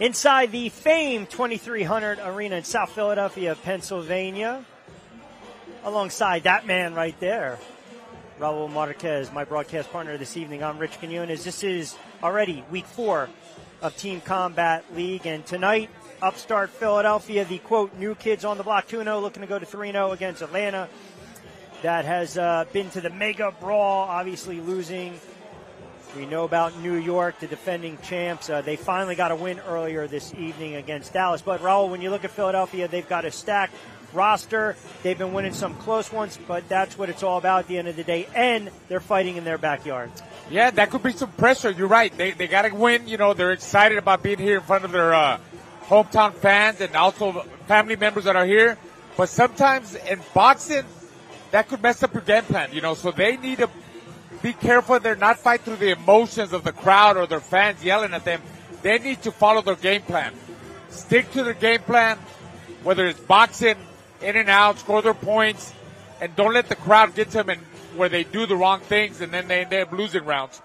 inside the famed 2300 Arena in South Philadelphia, Pennsylvania. Alongside that man right there, Raul Marquez, my broadcast partner this evening. I'm Rich Quinones. This is already week 4 of Team Combat League, and tonight, upstart Philadelphia, the quote new kids on the block, 2-0, looking to go to 3-0 against Atlanta. That has been to the mega brawl, obviously losing. We know about New York, the defending champs. They finally got a win earlier this evening against Dallas. But Raul, when you look at Philadelphia, they've got a stacked roster. They've been winning some close ones, but that's what it's all about at the end of the day. And they're fighting in their backyard. Yeah, that could be some pressure. You're right. They got to win. You know, they're excited about being here in front of their hometown fans and also family members that are here. But sometimes in boxing, that could mess up your game plan, you know. So they need to be careful they're not fight through the emotions of the crowd or their fans yelling at them. They need to follow their game plan. Stick to their game plan, whether it's boxing, in and out, score their points, and don't let the crowd get to them and where they do the wrong things and then they end up losing rounds.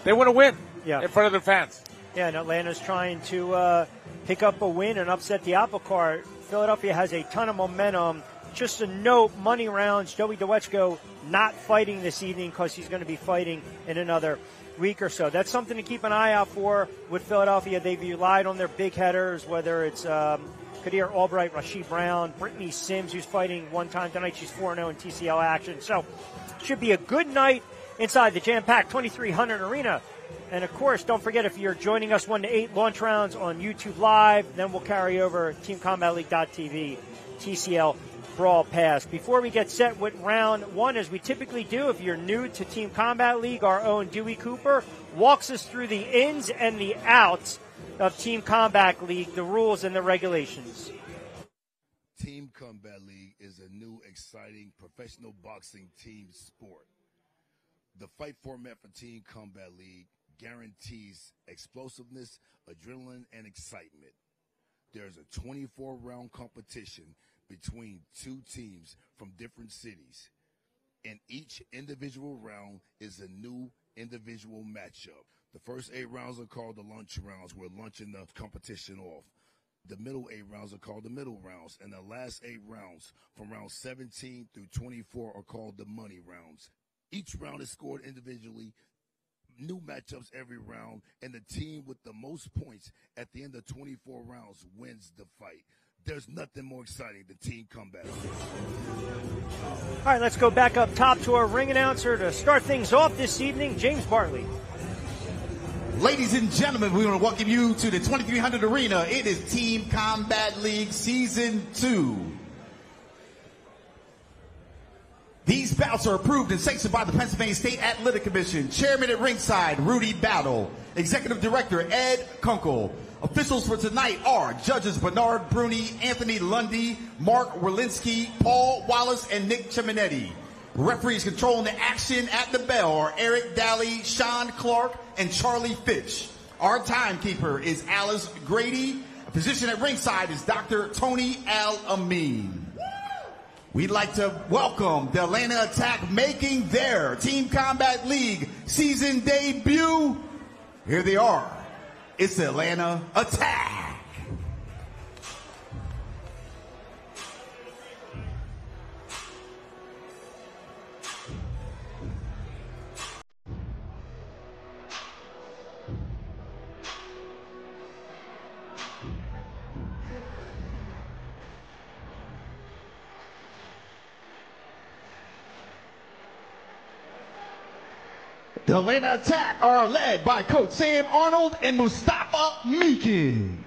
They want to win in front of their fans. Yeah, and Atlanta's trying to pick up a win and upset the apple cart. Philadelphia has a ton of momentum. Just a note, money rounds, Joey DeWetchko not fighting this evening because he's going to be fighting in another week or so. That's something to keep an eye out for with Philadelphia. They've relied on their big headers, whether it's Kadir Albright, Rashid Brown, Brittany Sims, who's fighting one time tonight. She's 4-0 in TCL action. So should be a good night inside the jam-packed 2300 Arena. And, of course, don't forget, if you're joining us 1 to 8 launch rounds on YouTube Live, then we'll carry over TeamCombatLeague.tv, TCL Brawl Pass. Before we get set with round 1, as we typically do, if you're new to Team Combat League, our own Dewey Cooper walks us through the ins and the outs of Team Combat League, the rules and the regulations. Team Combat League is a new, exciting professional boxing team sport. The fight format for Team Combat League guarantees explosiveness, adrenaline, and excitement. There's a 24-round competition between 2 teams from different cities, and each individual round is a new individual matchup. The first 8 rounds are called the lunch rounds. We're lunching the competition off. The middle 8 rounds are called the middle rounds, and the last 8 rounds from round 17 through 24 are called the money rounds. Each round is scored individually, new matchups every round, and the team with the most points at the end of 24 rounds wins the fight. There's nothing more exciting than Team Combat. All right, let's go back up top to our ring announcer to start things off this evening, James Bartley. Ladies and gentlemen, we want to welcome you to the 2300 Arena. It is Team Combat League Season 2. These bouts are approved and sanctioned by the Pennsylvania State Athletic Commission. Chairman at ringside, Rudy Battle. Executive Director, Ed Kunkel. Officials for tonight are judges Bernard Bruni, Anthony Lundy, Mark Werlinski, Paul Wallace, and Nick Chiminetti. Referees controlling the action at the bell are Eric Daly, Sean Clark, and Charlie Fitch. Our timekeeper is Alice Grady. A physician at ringside is Dr. Tony Al-Amin. We'd like to welcome the Atlanta Attack making their Team Combat League season debut. Here they are. It's the Atlanta Attack. The Atlanta Attack are led by Coach Sam Arnold and Mustafa Meekins.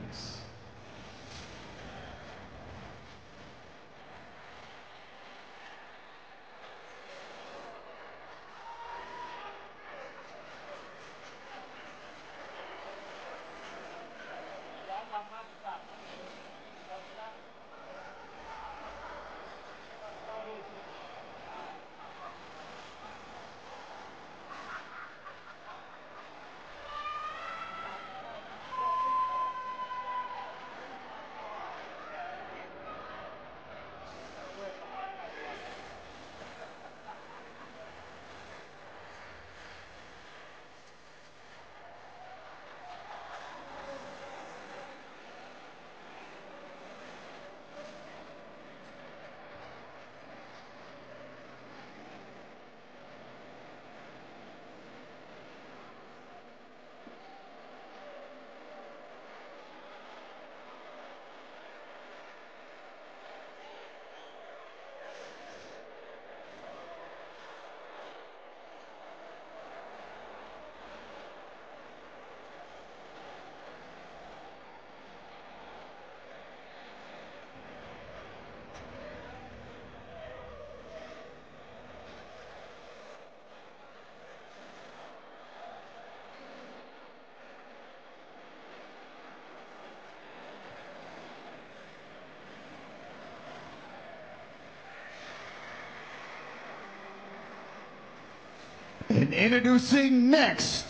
And introducing next,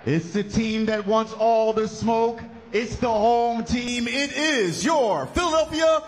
it's the team that wants all the smoke. It's the home team. It is your Philadelphia.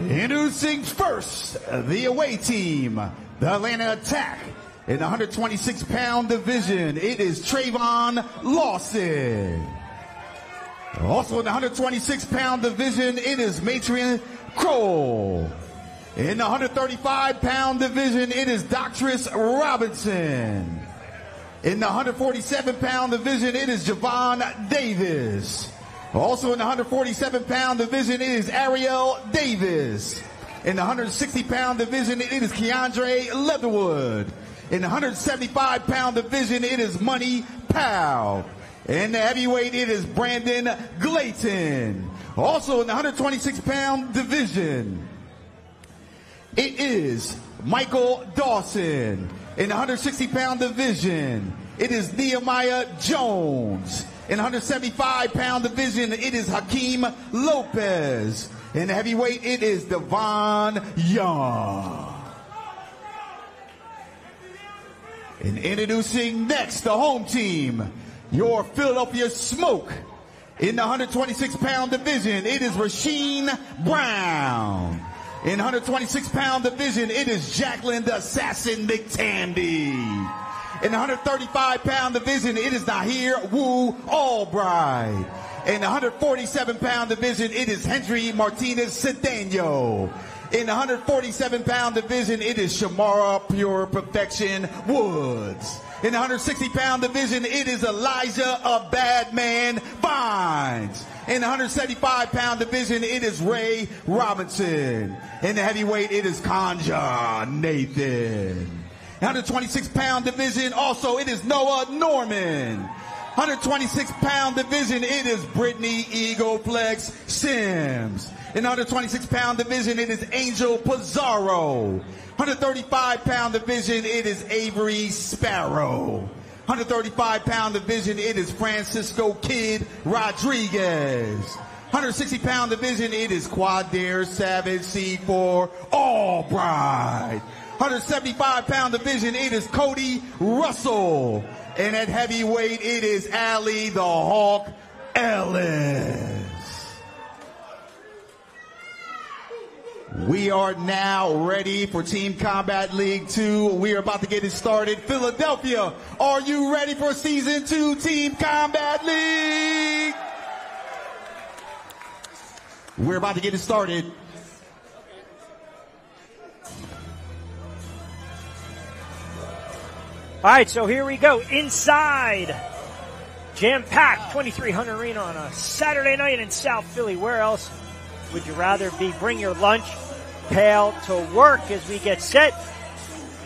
Introducing first, the away team, the Atlanta Attack. In the 126-pound division, it is Trayvon Lawson. Also in the 126-pound division, it is Matrion Kroll. In the 135-pound division, it is Doctress Robinson. In the 147-pound division, it is Javon Davis. Also in the 147-pound division, it is Ariel Davis. In the 160-pound division, it is Keandre Leatherwood. In the 175-pound division, it is Money Powell. In the heavyweight, it is Brandon Glayton. Also in the 126-pound division, it is Michael Dawson. In the 160-pound division, it is Nehemiah Jones. In the 175-pound division, it is Hakeem Lopez. In the heavyweight, it is Devon Young. And introducing next, the home team, your Philadelphia Smoke. In the 126-pound division, it is Rasheem Brown. In the 126-pound division, it is Jacqueline the Assassin McTandy. In the 135-pound division, it is Nahir Wu Albright. In the 147-pound division, it is Henry Martinez Cedeno. In the 147-pound division, it is Shamara Pure Perfection Woods. In the 160-pound division, it is Elijah a Bad Man Vines. In the 175-pound division, it is Ray Robinson. In the heavyweight, it is Kanja Nathan. 126-pound division, also, it is Noah Norman. 126-pound division, it is Brittany Eagleplex Sims. In the 126-pound division, it is Angel Pizarro. 135-pound division, it is Avery Sparrow. 135-pound division, it is Francisco Kid Rodriguez. 160-pound division, it is Quadair Savage C4 Albright. 175-pound division, it is Cody Russell. And at heavyweight, it is Ali the Hawk Ellis. We are now ready for Team Combat League 2. We are about to get it started. Philadelphia, are you ready for Season 2 Team Combat League? We're about to get it started. All right, so here we go. Inside. Jam-packed 2300 Arena on a Saturday night in South Philly. Where else would you rather be? Bring your lunch pail to work as we get set.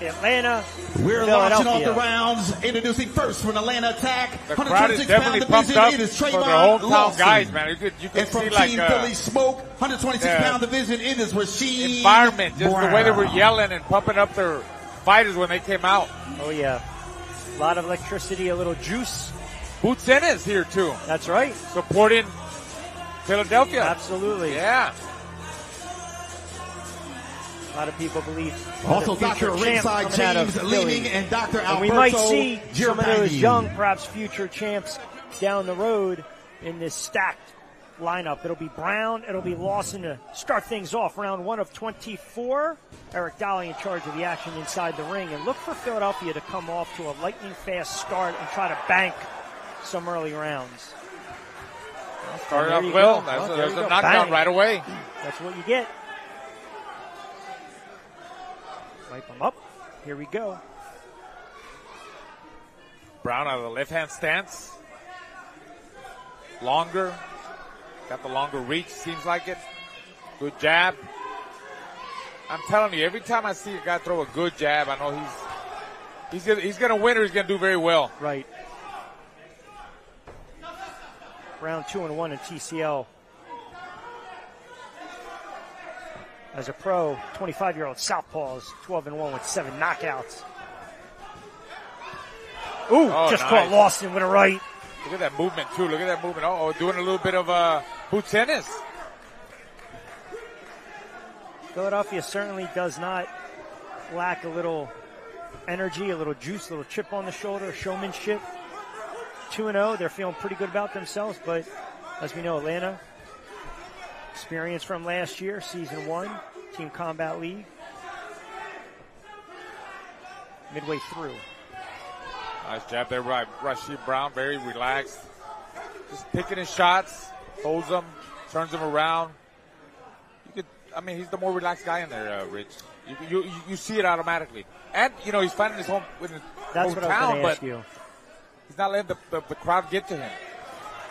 Atlanta, we're launching off the rounds. Introducing first from Atlanta Attack. The crowd is definitely pumped up for their hometown guys, man. You can see from like Team Philly Smoke, 126-pound division, it is Rasheed environment, just Brown. the way they were yelling and pumping up their fighters when they came out. Oh, yeah. A lot of electricity, a little juice. Boots Ennis here, too. That's right. Supporting Philadelphia. Absolutely. Yeah. A lot of people believe. Also, Dr. Ringside James Leeming and Dr. Alberto. And we might see some of those Giovanni. young, perhaps future champs down the road in this stacked lineup. It'll be Brown. It'll be Lawson to start things off. Round 1 of 24. Eric Dolly in charge of the action inside the ring. And look for Philadelphia to come off to a lightning-fast start and try to bank some early rounds. Started off well. There's a knockdown right away. That's what you get. Wipe them up. Here we go. Brown out of the left-hand stance. Longer. Got the longer reach, seems like it. Good jab. I'm telling you, every time I see a guy throw a good jab, I know he's going to win or he's going to do very well. Right. Round 2-1 in TCL. As a pro, 25-year-old Southpaws, 12-1 with 7 knockouts. Ooh, just nice. caught Lawson with a right. Look at that movement, too. Look at that movement. Oh, doing a little bit of boot tennis. Philadelphia certainly does not lack a little energy, a little juice, a little chip on the shoulder, showmanship. 2-0, they're feeling pretty good about themselves, but as we know, Atlanta, experience from last year, Season 1, Team Combat League. Midway through. Nice jab there by Rasheed Brown, very relaxed. Just picking his shots, holds them, turns them around. He's the more relaxed guy in there, Rich. You see it automatically. And, he's finding his home with his That's what I was going to ask you. He's not letting the crowd get to him.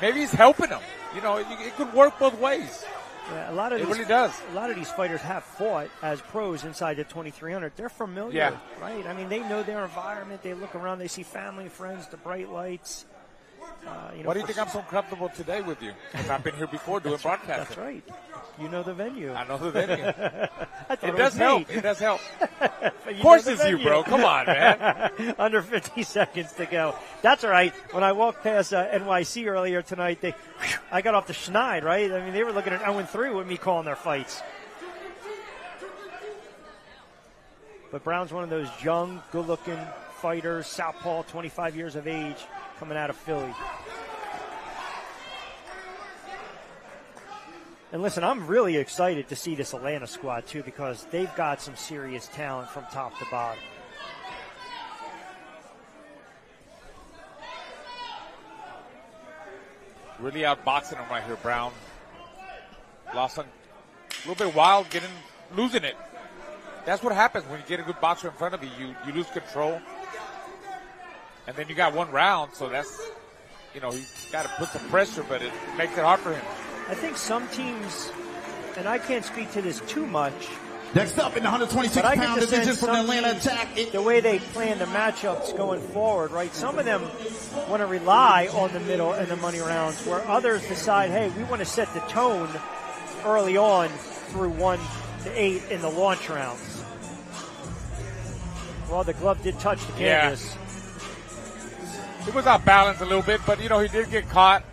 Maybe he's helping him. It could work both ways. Yeah, it really does. A lot of these fighters have fought as pros inside the 2300. They're familiar, right? I mean, they know their environment. They look around. They see family, friends, the bright lights. Why do you think I'm so comfortable today with you? Because I've been here before doing broadcasting. That's right. You know the venue. I know the venue. It does help. It does help. Of course it's you, bro. Come on, man. Under 50 seconds to go. That's all right. When I walked past NYC earlier tonight, I got off the schneid, right? I mean, they were looking at 0-3 with me calling their fights. But Brown's one of those young, good-looking fighters, southpaw, 25 years of age, coming out of Philly. And listen, I'm really excited to see this Atlanta squad, too, because they've got some serious talent from top to bottom. Really outboxing him right here, Brown. Lawson, a little bit wild, losing it. That's what happens when you get a good boxer in front of you. You lose control. And then you got one round, so that's, he's got to put some pressure, but it makes it hard for him. I think some teams, and I can't speak to this too much. Next up in the 126-pound division from the Atlanta Attack. The way they plan the matchups going forward, right? Some of them want to rely on the middle and the money rounds, where others decide, hey, we want to set the tone early on through 1 to 8 in the launch rounds. Well, the glove did touch the canvas. Yeah. He was out balanced a little bit, but, he did get caught.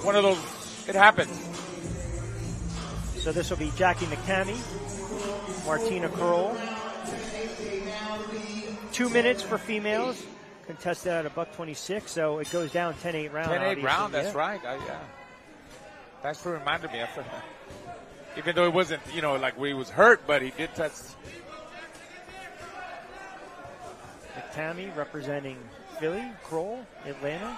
One of those. It happens. So this will be Jackie McCamey, Martina Kroll. 2 minutes for females. Contested at $126, so it goes down 10-8 round. 10-8 round, that's right. Yeah. Thanks for reminding me. Even though it wasn't, you know, like where he was hurt, but he did touch. McTammy representing Philly, Kroll, Atlanta.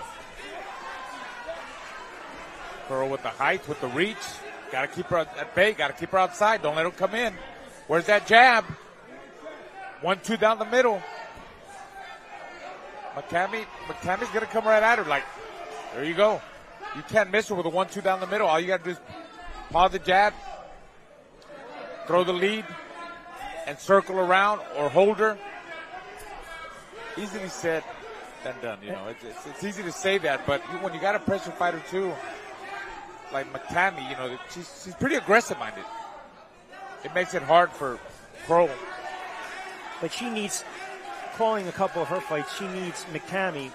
Kroll with the height, with the reach. Got to keep her at bay. Got to keep her outside. Don't let her come in. Where's that jab? 1-2 down the middle. McTammy's going to come right at her. Like, there you go. You can't miss her with a 1-2 down the middle. All you got to do is pause the jab, throw the lead, and circle around or hold her. Easily said than done, you know. It's easy to say that, but when you got a pressure fighter too, like McTammy, you know, she's pretty aggressive-minded. It makes it hard for Kroll. But she needs, calling a couple of her fights, she needs McTammy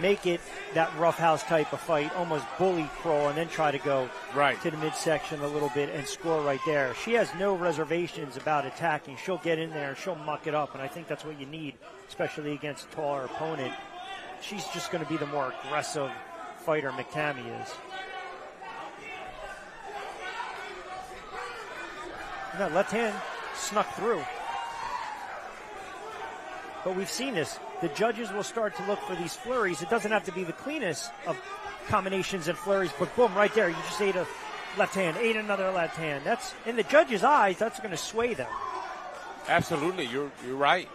make it that roughhouse type of fight, almost bully Kroll, and then try to go right to the midsection a little bit and score right there. She has no reservations about attacking. She'll get in there, she'll muck it up, and I think that's what you need, especially against a taller opponent. She's just going to be the more aggressive fighter McTammy is. That left hand snuck through. But we've seen this. The judges will start to look for these flurries. It doesn't have to be the cleanest of combinations and flurries, but boom, right there. You just ate a left hand, ate another left hand. That's, in the judges' eyes, that's going to sway them. Absolutely, you're right.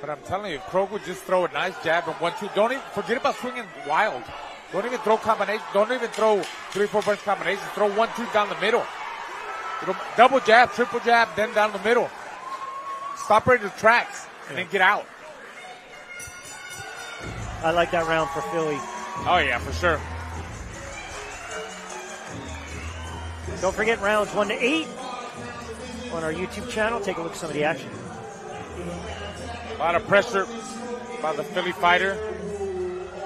But I'm telling you, if Kroll would just throw a nice jab and 1-2, don't even forget about swinging wild. Don't even throw combinations. Don't even throw 3-4 punch combinations. Throw 1-2 down the middle. Double jab, triple jab, then down the middle. Stop her in the tracks and then get out. I like that round for Philly. Oh, yeah, for sure. Don't forget rounds 1 to 8 on our YouTube channel. Take a look at some of the action. A lot of pressure by the Philly fighter,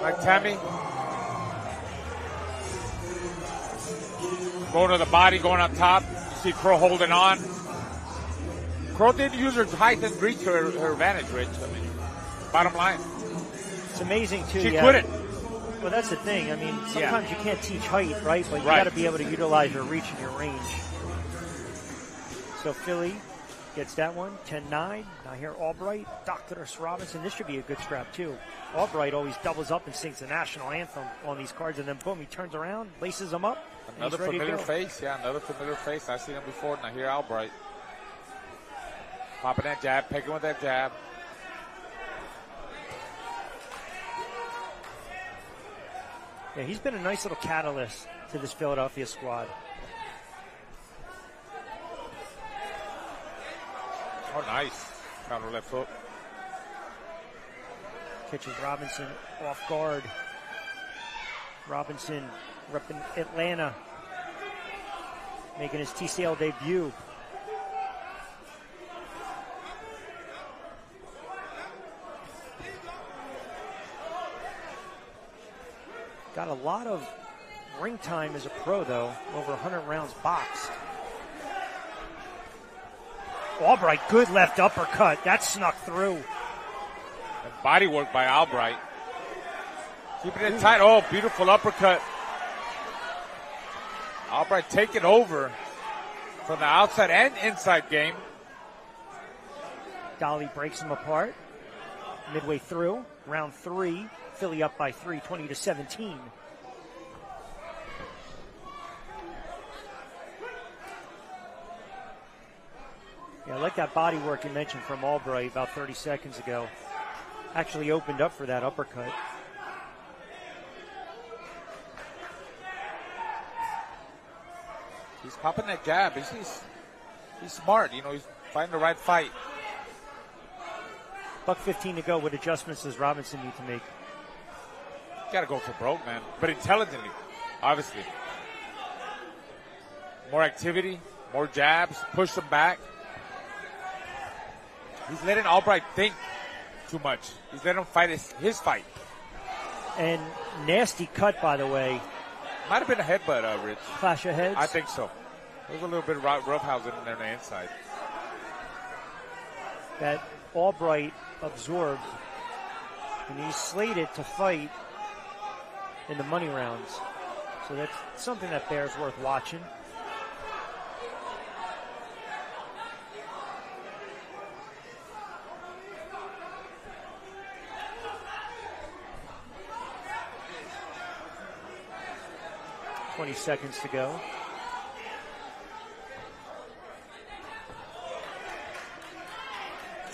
like Tammy. Going to the body, going on top. You see Kroll holding on. Kroll didn't use her height and reach to her advantage, Rich. I mean, bottom line. It's amazing, too. She couldn't. Well, that's the thing. I mean, sometimes you can't teach height, right? But you got to be able to utilize your reach and your range. So Philly gets that one, 10-9. Now here Albright, Dr. Robinson. This should be a good scrap, too. Albright always doubles up and sings the national anthem on these cards, and then boom, he turns around, laces them up. Another familiar face, another familiar face. I've seen him before. Now here Albright. Popping that jab, picking with that jab. Yeah, he's been a nice little catalyst to this Philadelphia squad. Oh, nice. Counter left hook. Catches Robinson off guard. Robinson repping Atlanta, making his TCL debut. Got a lot of ring time as a pro, though. Over 100 rounds boxed. Albright, good left uppercut. That snuck through. And body work by Albright. Keeping it tight. Oh, beautiful uppercut. Albright taking over from the outside and inside game. Dolly breaks him apart. Midway through, round 3. Philly up by 3, 20-17. Yeah, I like that body work you mentioned from Albright about 30 seconds ago. Actually opened up for that uppercut. He's popping that jab. He's smart. You know, he's finding the right fight. $1:15 to go. What adjustments does Robinson need to make? Got to go for broke, man. But intelligently, obviously. More activity, more jabs, push him back. He's letting Albright think too much. He's letting him fight his fight. And nasty cut, by the way. Might have been a headbutt, Rich. Clash of heads? I think so. There was a little bit of roughhousing in there on the inside. That Albright absorbed. And he's slated to fight in the money rounds. So that's something that bears worth watching. $20 seconds to go.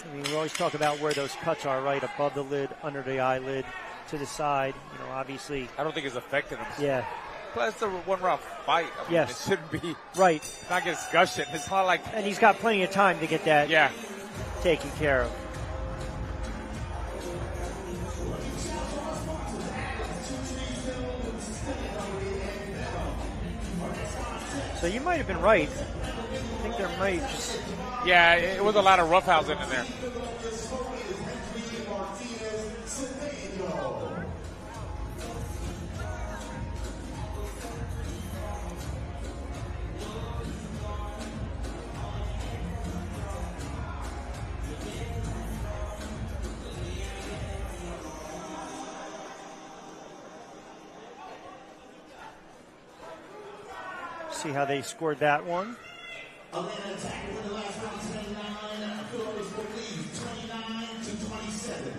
I mean, we always talk about where those cuts are, right? Above the lid, under the eyelid, to the side. You know, obviously. I don't think it's affected him. Yeah. Plus, it's a one-round fight. I mean, yes. It shouldn't be. Right. Not discussion. It's not like. And he's got plenty of time to get that taken care of. So you might have been right. I think there might just. Yeah, it was a lot of roughhousing in there. See how they scored that one.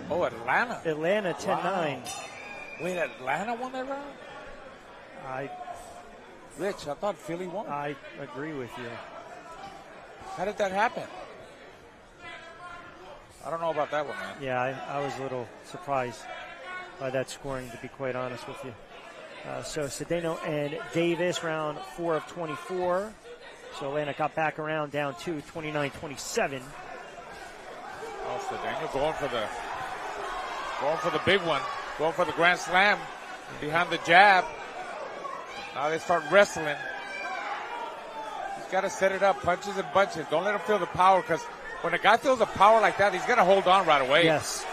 Oh, Atlanta. Atlanta 10-9. Wow. Wait, Atlanta won that round? Rich, I thought Philly won. I agree with you. How did that happen? I don't know about that one, man. Yeah, I was a little surprised by that scoring, to be quite honest with you. So Cedeno and Davis, round 4 of 24. So Atlanta got back around down 2, 29-27. Oh, Cedeno going for the big one, going for the grand slam behind the jab. Now they start wrestling. He's got to set it up, punches and bunches. Don't let him feel the power, because when a guy feels the power like that, he's going to hold on right away. Yes.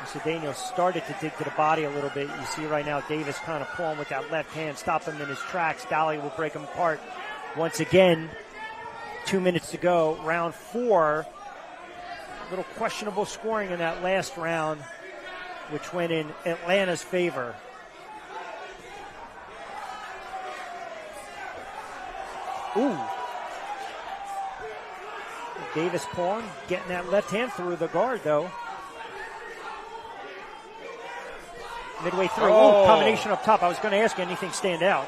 Cedeno started to dig to the body a little bit. You see right now Davis kind of pulling with that left hand, stop him in his tracks. Dali will break him apart once again. 2 minutes to go. Round 4. A little questionable scoring in that last round, which went in Atlanta's favor. Ooh. Davis pulling, getting that left hand through the guard, though. Midway through. Ooh, combination up top. I was going to ask you, anything stand out?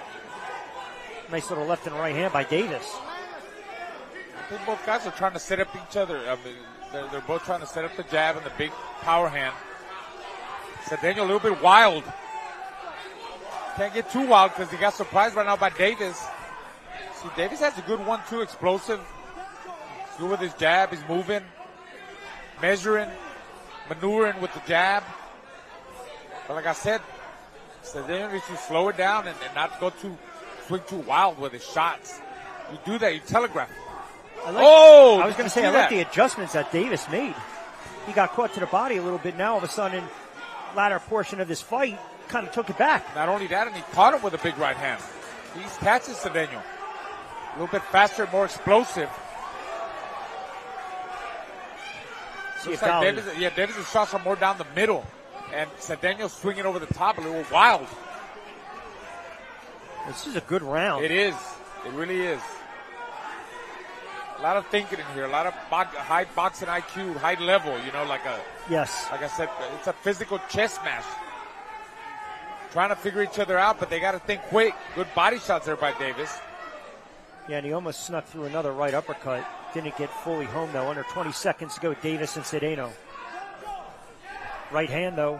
Nice little left and right hand by Davis. I think both guys are trying to set up each other. I mean, they're both trying to set up the jab and the big power hand. Cedeno a little bit wild. Can't get too wild because he got surprised right now by Davis. See, Davis has a good 1-2 explosive. He's good with his jab. He's moving, measuring, maneuvering with the jab. But like I said, Cedeno needs to slow it down and not swing too wild with his shots. You do that, you telegraph. I was going to say, I like the adjustments that Davis made. He got caught to the body a little bit. Now, all of a sudden, latter portion of this fight, kind of took it back. Not only that, and he caught him with a big right hand. He catches Cedeno. A little bit faster, more explosive. Looks like Davis' shots are more down the middle. And Cedeno swinging over the top a little wild. This is a good round. It is. It really is. A lot of thinking in here. A lot of high boxing IQ, high level. You know, like I said, it's a physical chess match. Trying to figure each other out, but they got to think quick. Good body shots there by Davis. Yeah, and he almost snuck through another right uppercut. Didn't get fully home, though. Under 20 seconds to go, Davis and Cedeno. Right hand, though.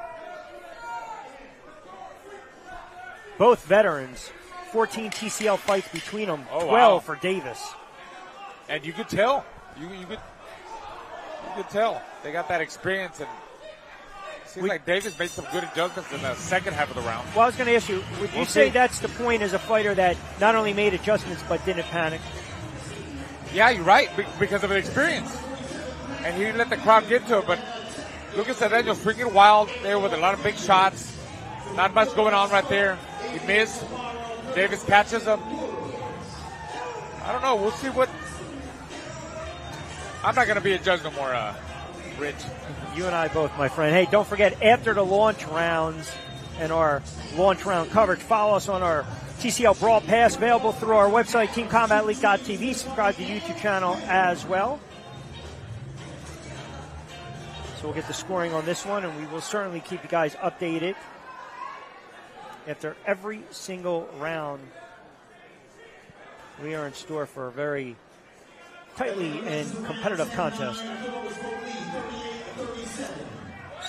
Both veterans. 14 TCL fights between them. 12 for Davis. And you could tell. You could tell. They got that experience. And it seems like Davis made some good adjustments in the second half of the round. Well, I was going to ask you, would you say that's the point as a fighter, that not only made adjustments but didn't panic? Yeah, you're right, because of the experience. And he didn't let the crowd get to it, but look at Cedeno swinging wild there with a lot of big shots. Not much going on right there. He missed. Davis catches him. I don't know. We'll see what. I'm not going to be a judge no more, Rich. You and I both, my friend. Hey, don't forget, after the launch rounds, and our launch round coverage. Follow us on our TCL Brawl Pass, available through our website, teamcombatleague.tv. Subscribe to the YouTube channel as well. So we'll get the scoring on this one, and we will certainly keep you guys updated after every single round. We are in store for a very tightly and competitive contest.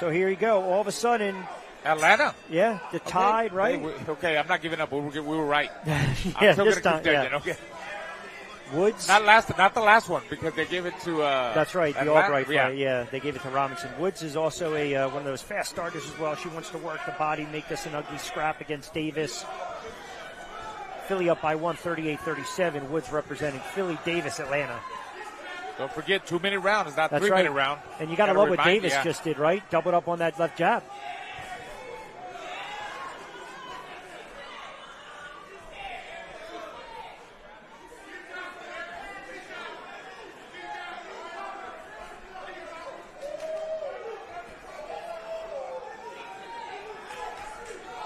So here you go. All of a sudden, Atlanta. Yeah, the Tide, okay. right? Okay, I'm not giving up. We were right. Yeah, I'm still this gonna time, keep yeah. judging, okay. Woods. Not the last one, because they gave it to. That's right, the Atlanta. Albright fight. Yeah, they gave it to Robinson. Woods is also a one of those fast starters as well. She wants to work the body, make this an ugly scrap against Davis. Philly up by 138-37. Woods representing Philly, Davis, Atlanta. Don't forget, 2-minute round is not That's 3-minute right. round. And you got to love what Davis yeah. just did, right? Doubled up on that left jab.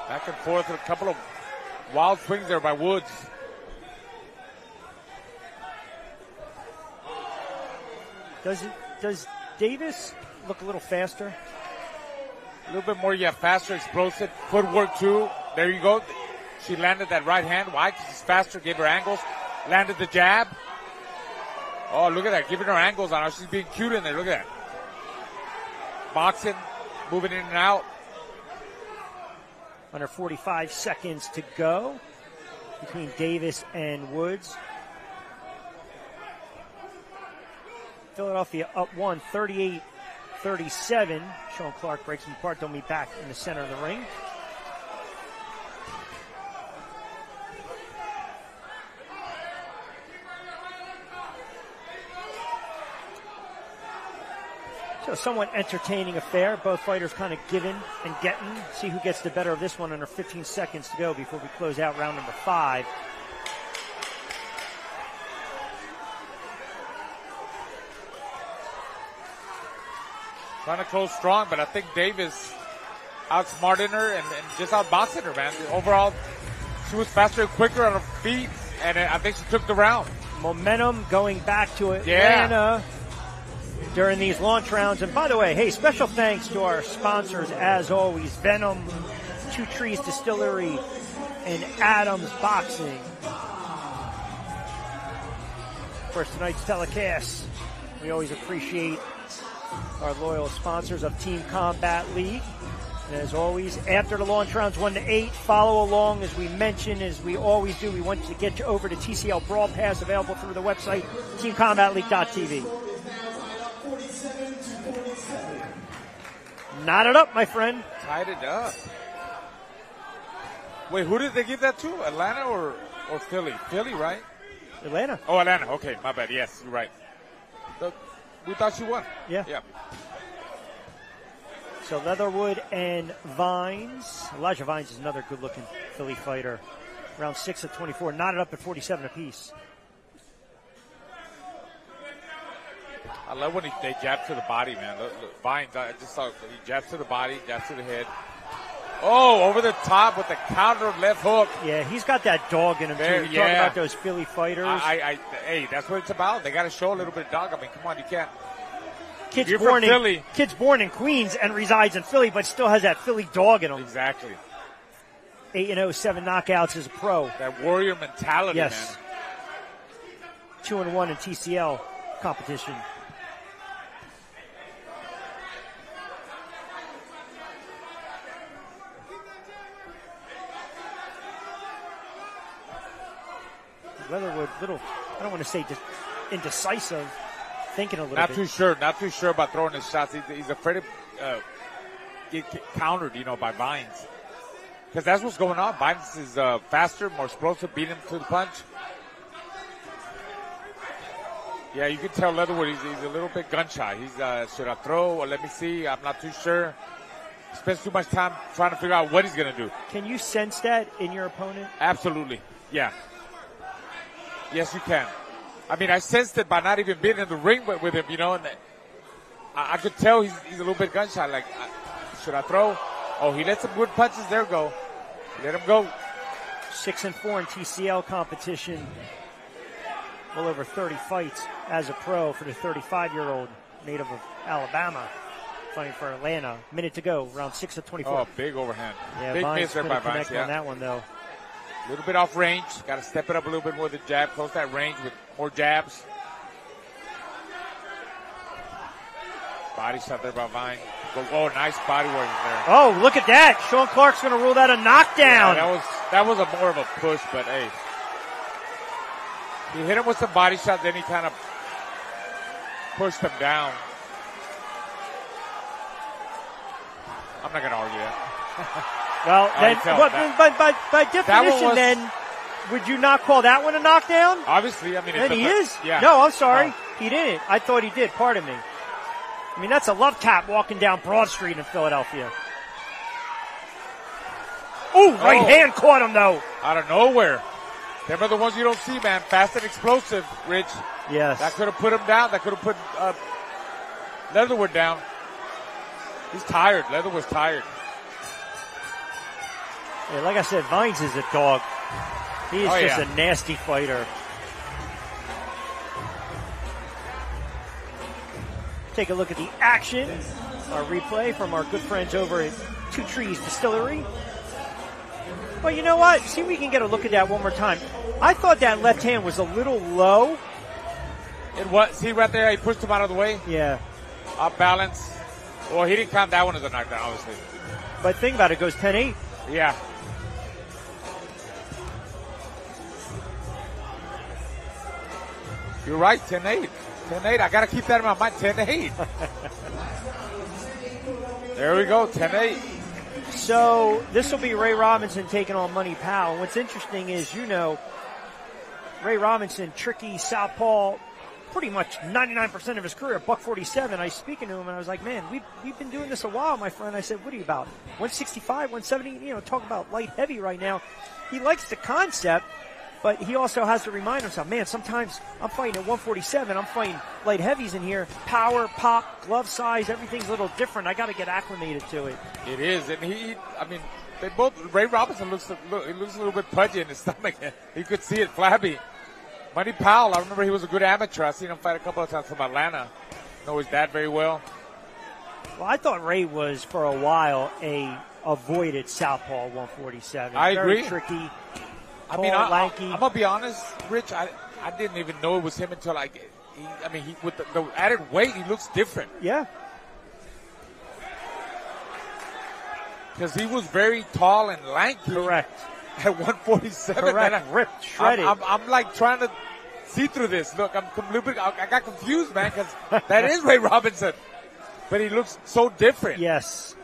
Back and forth, a couple of wild swings there by Woods. Does Davis look a little faster? A little bit more, yeah, faster, explosive. Footwork, too. There you go. She landed that right hand. Why? Because she's faster, gave her angles. Landed the jab. Oh, look at that. Giving her angles on her. She's being cute in there. Look at that. Boxing, moving in and out. Under 45 seconds to go between Davis and Woods. Philadelphia up 1, 38-37. Sean Clark breaks them apart. They'll meet back in the center of the ring. So somewhat entertaining affair. Both fighters kind of giving and getting. See who gets the better of this one under 15 seconds to go before we close out round number 5. Trying to close strong, but I think Davis outsmarted her and just outboxing her, man. Overall, she was faster and quicker on her feet, and I think she took the round. Momentum going back to Atlanta during these launch rounds. And by the way, hey, special thanks to our sponsors, as always, Venom, Two Trees Distillery, and Adams Boxing. Of course, tonight's telecast, we always appreciate our loyal sponsors of Team Combat League. And as always, after the launch rounds 1 to 8, follow along as we mention, as we always do. We want to get you over to TCL Brawl Pass, available through the website, teamcombatleague.tv. Knot it up, my friend. Tied it up. Wait, who did they give that to? Atlanta or Philly? Philly, right? Atlanta. Oh, Atlanta. Okay, my bad. Yes, you're right. We thought she won. Yeah. Yeah. So Leatherwood and Vines. Elijah Vines is another good-looking Philly fighter. Round 6 of 24, knotted up at 47 apiece. I love when they jab to the body, man. Look, Vines, I just saw he jabs to the body, jabs to the head. Oh, over the top with the counter left hook. Yeah, he's got that dog in him, too. You talk about those Philly fighters. Hey, that's what it's about. They got to show a little bit of dog. I mean, come on, you can't. Kid's born in Queens and resides in Philly, but still has that Philly dog in him. Exactly. 8-0, 7 knockouts as a pro. That warrior mentality, yes. Man. 2-1 in TCL competition. Leatherwood, I don't want to say indecisive, thinking a little bit. Not too sure about throwing his shots. He's afraid of get countered, by Vines. Because that's what's going on. Vines is faster, more explosive, beat him to the punch. Yeah, you can tell Leatherwood, he's a little bit gun shy. He's, should I throw or let me see? I'm not too sure. Spends too much time trying to figure out what he's going to do. Can you sense that in your opponent? Absolutely, yeah. Yes, you can. I mean, I sensed it by not even being in the ring with him, and I could tell he's a little bit gun shy. Like, should I throw? Oh, he let some good punches there go. Let him go. 6-4 in TCL competition. Well over 30 fights as a pro for the 35-year-old native of Alabama, fighting for Atlanta. Minute to go, round 6 of 24. Oh, big overhand. Yeah, big Vines miss there by couldn't Vines. connect on that one, though. A little bit off range. Got to step it up a little bit more with the jab. Close that range with more jabs. Body shot there by Vine. Oh, nice body work there. Oh, look at that. Sean Clark's going to rule that a knockdown. Yeah, that was a more of a push, but hey. He hit him with some body shot, then he kind of pushed him down. I'm not going to argue that. Well, then, by definition, then, would you not call that one a knockdown? Obviously, I mean, then he is. Yeah. No, I'm sorry. No. He didn't. I thought he did. Pardon me. I mean, that's a love tap walking down Broad Street in Philadelphia. Ooh, right hand caught him, though. Out of nowhere. Them are the ones you don't see, man. Fast and explosive, Rich. Yes. That could have put him down. That could have put Leatherwood down. He's tired. Leatherwood's tired. Yeah, like I said, Vines is a dog. He is just a nasty fighter. Take a look at the action. Our replay from our good friends over at Two Trees Distillery. Well, you know what? See if we can get a look at that one more time. I thought that left hand was a little low. It was. See right there, he pushed him out of the way. Yeah. Off balance. Well, he didn't count that one as a knockdown, obviously. But think about it, it goes 10-8. Yeah. You're right, 10-8. 10-8. I got to keep that in my mind, 10-8. There we go, 10-8. So this will be Ray Robinson taking on Money Powell. What's interesting is, Ray Robinson, tricky southpaw, pretty much 99% of his career, $147. I was speaking to him and I was like, man, we've been doing this a while, my friend. I said, what are you about? 165, 170, talk about light heavy right now. He likes the concept, but he also has to remind himself, man, sometimes I'm fighting at 147, I'm fighting light heavies in here. Power, pop, glove size, everything's a little different. I got to get acclimated to it. It is, and they both, Ray Robinson looks a little bit pudgy in his stomach. You could see it flabby. Money Powell, I remember he was a good amateur. I've seen him fight a couple of times from Atlanta. Know his dad very well. Well, I thought Ray was, for a while, a avoided southpaw 147. I Very agree. Tricky, tall, lanky. I'm going to be honest, Rich, I didn't even know it was him until with the added weight, he looks different. Yeah. Because he was very tall and lanky. Correct. At 147. Correct. Ripped, shredded. I'm like trying to see through this. Look, I got confused, man, because that is Ray Robinson. But he looks so different. Yes.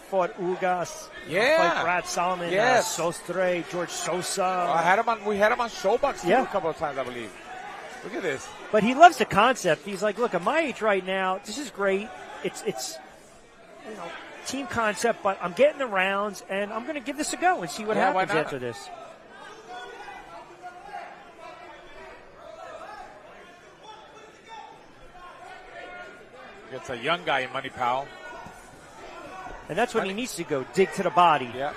Fought Ugas. Yeah. Fought Brad Solomon. Yes. Sostre, George Sosa. We had him on Showbox too, a couple of times, I believe. Look at this. But he loves the concept. He's like, look, at my age right now, this is great. It's team concept, but I'm getting the rounds, and I'm going to give this a go and see what happens after this. It's a young guy in Money Powell. And that's what he needs to go, dig to the body. Yeah,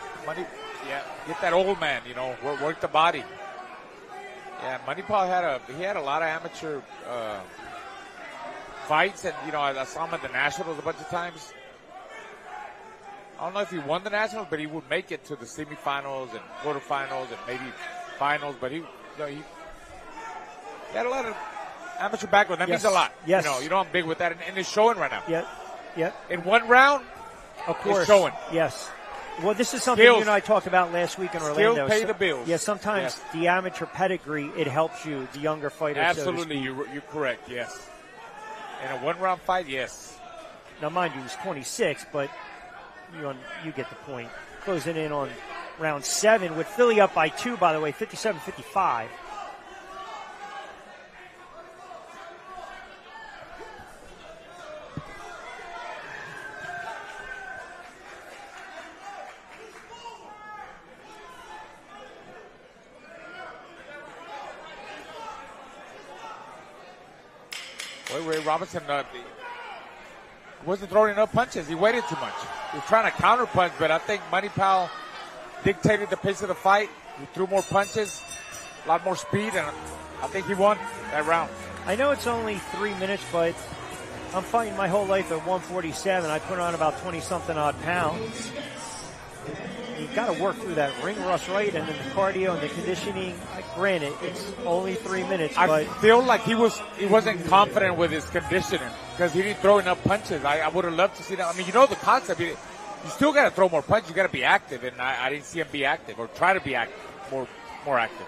get that old man, work the body. Yeah, Money Powell had a lot of amateur fights, and I saw him at the Nationals a bunch of times. I don't know if he won the Nationals, but he would make it to the semifinals and quarterfinals and maybe finals. But he had a lot of amateur background. That means a lot. Yes. I'm big with that, and it's showing right now. Yep. In one round, of course, it's showing. Yes. Well, this is something you and I talked about last week in Orlando. Skills pay the bills. Yeah, sometimes the amateur pedigree, it helps you, the younger fighter. Absolutely, you're correct, yes. In a one-round fight, yes. Now, mind you, he's 26, but you get the point. Closing in on round 7 with Philly up by 2, by the way, 57-55. Ray Robinson, wasn't throwing enough punches. He waited too much. He was trying to counter punch, but I think Money Pal dictated the pace of the fight. He threw more punches, a lot more speed, and I think he won that round. I know it's only 3 minutes, but I'm fighting my whole life at 147. I put on about 20-something odd pounds. You've got to work through that ring rust, right? And then the cardio and the conditioning. Granted, it's only 3 minutes, but I feel like he wasn't confident with his conditioning because he didn't throw enough punches. I would have loved to see that. I mean, you know the concept. You still got to throw more punches. You got to be active, and I didn't see him be active or try to be active, more active.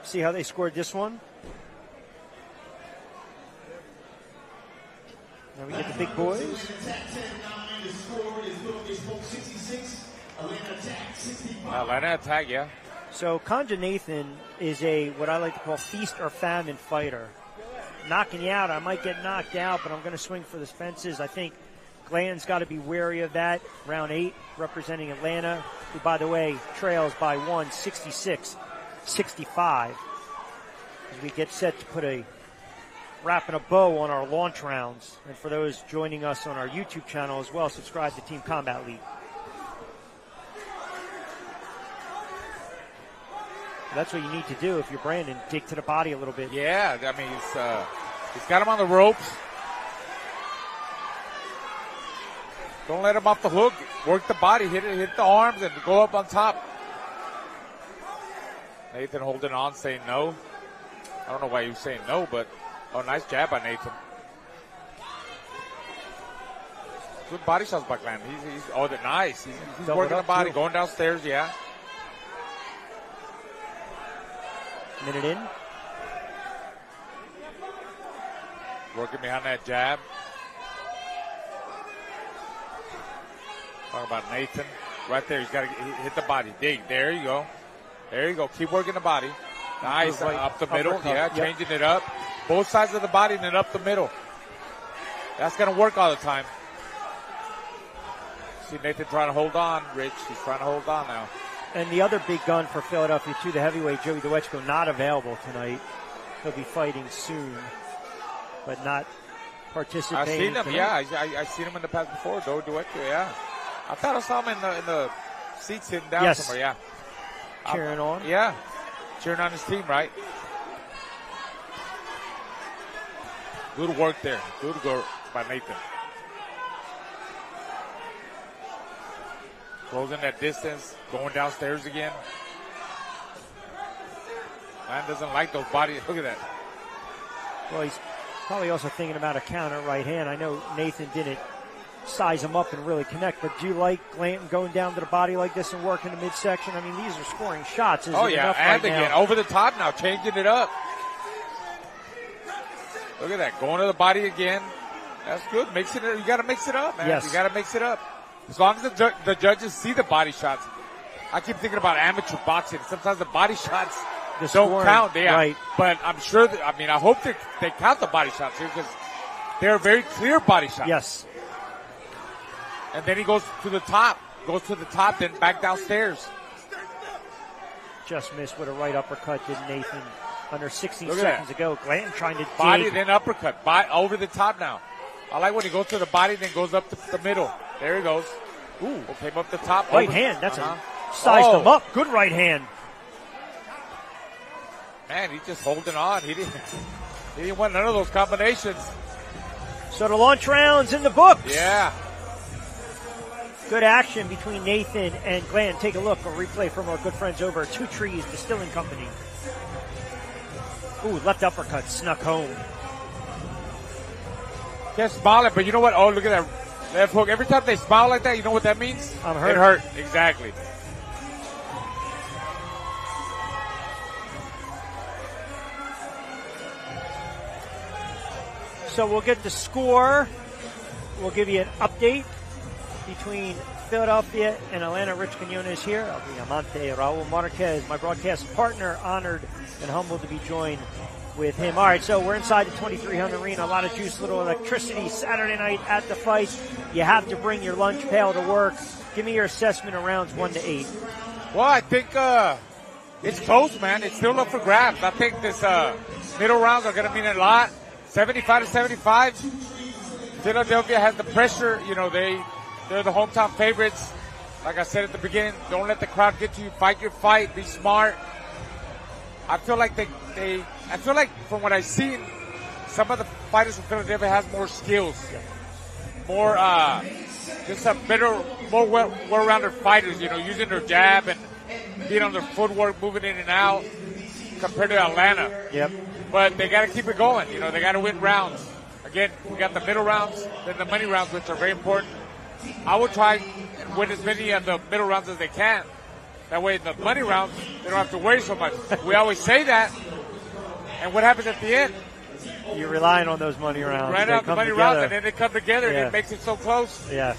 See how they scored this one? Now we get the big boys. Atlanta attack, yeah. So Conja Nathan is what I like to call feast or famine fighter. Knocking you out, I might get knocked out, but I'm going to swing for the fences. I think Glen's got to be wary of that. Round 8, representing Atlanta, who, by the way, trails by 66-65. As we get set to put a wrap and a bow on our launch rounds. And for those joining us on our YouTube channel as well, subscribe to Team Combat League. That's what you need to do if you're Brandon. Dig to the body a little bit. Yeah, I mean, he's got him on the ropes. Don't let him off the hook. Work the body, hit the arms, and go up on top. Nathan holding on, saying no. I don't know why he was saying no, but nice jab by Nathan. Good body shots by Glenn. They're nice. He's working the body, going downstairs, yeah. Minute in. Working behind that jab. Talk about Nathan. Right there, he's got to hit the body. Dig. There you go. There you go. Keep working the body. Nice. Right. Up the middle. Uppercut. Yeah, changing it up. Both sides of the body and then up the middle. That's going to work all the time. See Nathan trying to hold on, Rich. He's trying to hold on now. And the other big gun for Philadelphia, too, the heavyweight Joey Dwechko, not available tonight. He'll be fighting soon, but not participating. I've seen him, tonight. yeah. I've seen him in the past before, Joey Dwechko, yeah. I thought I saw him in the seats sitting down somewhere, yeah. Cheering on? Yeah. Cheering on his team, right? Good work there. Good work by Nathan. Closing that distance, going downstairs again. Man doesn't like those bodies. Look at that. Well, he's probably also thinking about a counter right hand. I know Nathan didn't size him up and really connect, but do you like Glanton going down to the body like this and working the midsection? I mean, these are scoring shots. Oh, yeah, and again, over the top now, changing it up. Look at that, going to the body again. That's good. Mixing it. You got to mix it up, man. Yes. You got to mix it up. As long as the judges see the body shots. I keep thinking about amateur boxing. Sometimes the body shots don't count. Yeah. Right. But I'm sure I hope they count the body shots here because they're very clear body shots. Yes. And then he goes to the top, then back downstairs. Just missed with a right uppercut, did Nathan, under 16 seconds ago. Glanton trying to body, then uppercut, over the top now. I like when he goes to the body, then goes up to the middle. There he goes. Ooh, came up the top. Right hand, that's sized him up. Good right hand. Man, he's just holding on. He didn't want none of those combinations. So the launch rounds in the books. Yeah. Good action between Nathan and Glenn. Take a look, a replay from our good friends over at Two Trees Distilling Company. Ooh, left uppercut snuck home. They're smiling, but you know what? Oh, look at that left hook. Every time they smile like that, you know what that means? I'm hurt. It hurt. Exactly. So we'll get the score. We'll give you an update between Philadelphia and Atlanta. Rich Quinones here. I'll be Amante Raul Marquez, my broadcast partner. Honored and humbled to be joined with him. All right, so we're inside the 2300 arena. A lot of juice, little electricity. Saturday night at the fight. You have to bring your lunch pail to work. Give me your assessment of rounds 1 to 8. Well, I think it's close, man. It's still up for grabs. I think this middle rounds are going to mean a lot. 75-75. Philadelphia has the pressure. You know, they're the hometown favorites. Like I said at the beginning, don't let the crowd get to you. Fight your fight. Be smart. I feel like I feel like from what I've seen, some of the fighters from Philadelphia has more skills, more just a better, more well-rounded fighters. You know, using their jab and being on their footwork, moving in and out, compared to Atlanta. Yep. But they got to keep it going. You know, they got to win rounds. Again, we got the middle rounds, then the money rounds, which are very important. I would try and win as many of the middle rounds as they can. That way, in the money rounds, they don't have to worry so much. We always say that. And what happens at the end? You're relying on those money rounds. Right out the money rounds, and then they come together, and it makes it so close. Yeah.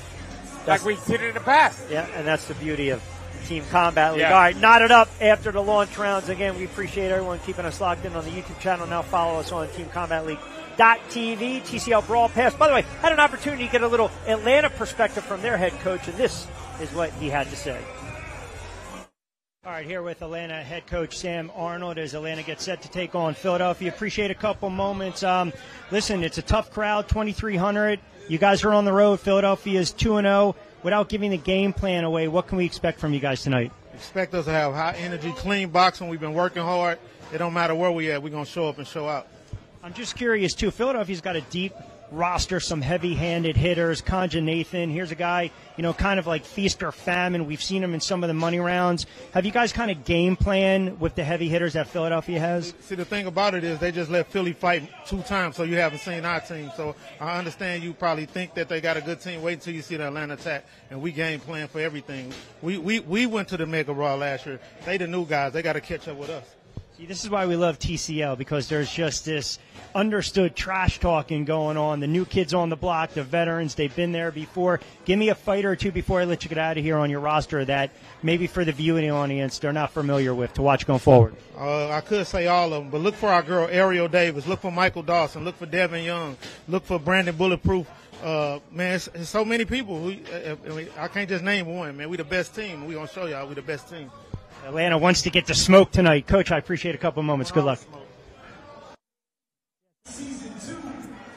Like we've seen it in the past. Yeah, and that's the beauty of Team Combat League. Yeah. All right, knotted up after the launch rounds. Again, we appreciate everyone keeping us locked in on the YouTube channel. Now follow us on TeamCombatLeague.tv, TCL Brawl Pass. By the way, had an opportunity to get a little Atlanta perspective from their head coach, and this is what he had to say. All right, here with Atlanta head coach Sam Arnold as Atlanta gets set to take on Philadelphia. Appreciate a couple moments. Listen, it's a tough crowd, 2,300. You guys are on the road. Philadelphia is 2-0. Without giving the game plan away, what can we expect from you guys tonight? Expect us to have high energy, clean boxing. We've been working hard. It don't matter where we at. We're going to show up and show out. I'm just curious, too. Philadelphia's got a deep roster, some heavy-handed hitters. Kanja Nathan, here's a guy, you know, kind of like feast or famine. We've seen him in some of the money rounds. Have you guys kind of game plan with the heavy hitters that Philadelphia has? See, the thing about it is they just let Philly fight 2 times, so you haven't seen our team. So I understand you probably think that they got a good team. Wait until you see the Atlanta attack, and we game plan for everything. We went to the Mega Raw last year. They the new guys. They got to catch up with us. See, this is why we love TCL, because there's just this understood trash talking going on. The new kids on the block, the veterans, they've been there before. Give me a fighter or two before I let you get out of here on your roster that maybe for the viewing audience they're not familiar with to watch going forward. I could say all of them, but look for our girl Ariel Davis. Look for Michael Dawson. Look for Devin Young. Look for Brandon Bulletproof. Man, it's so many people. I can't just name one, man. We the best team. We're going to show y'all we the best team. Atlanta wants to get the smoke tonight. Coach, I appreciate a couple moments. Good luck.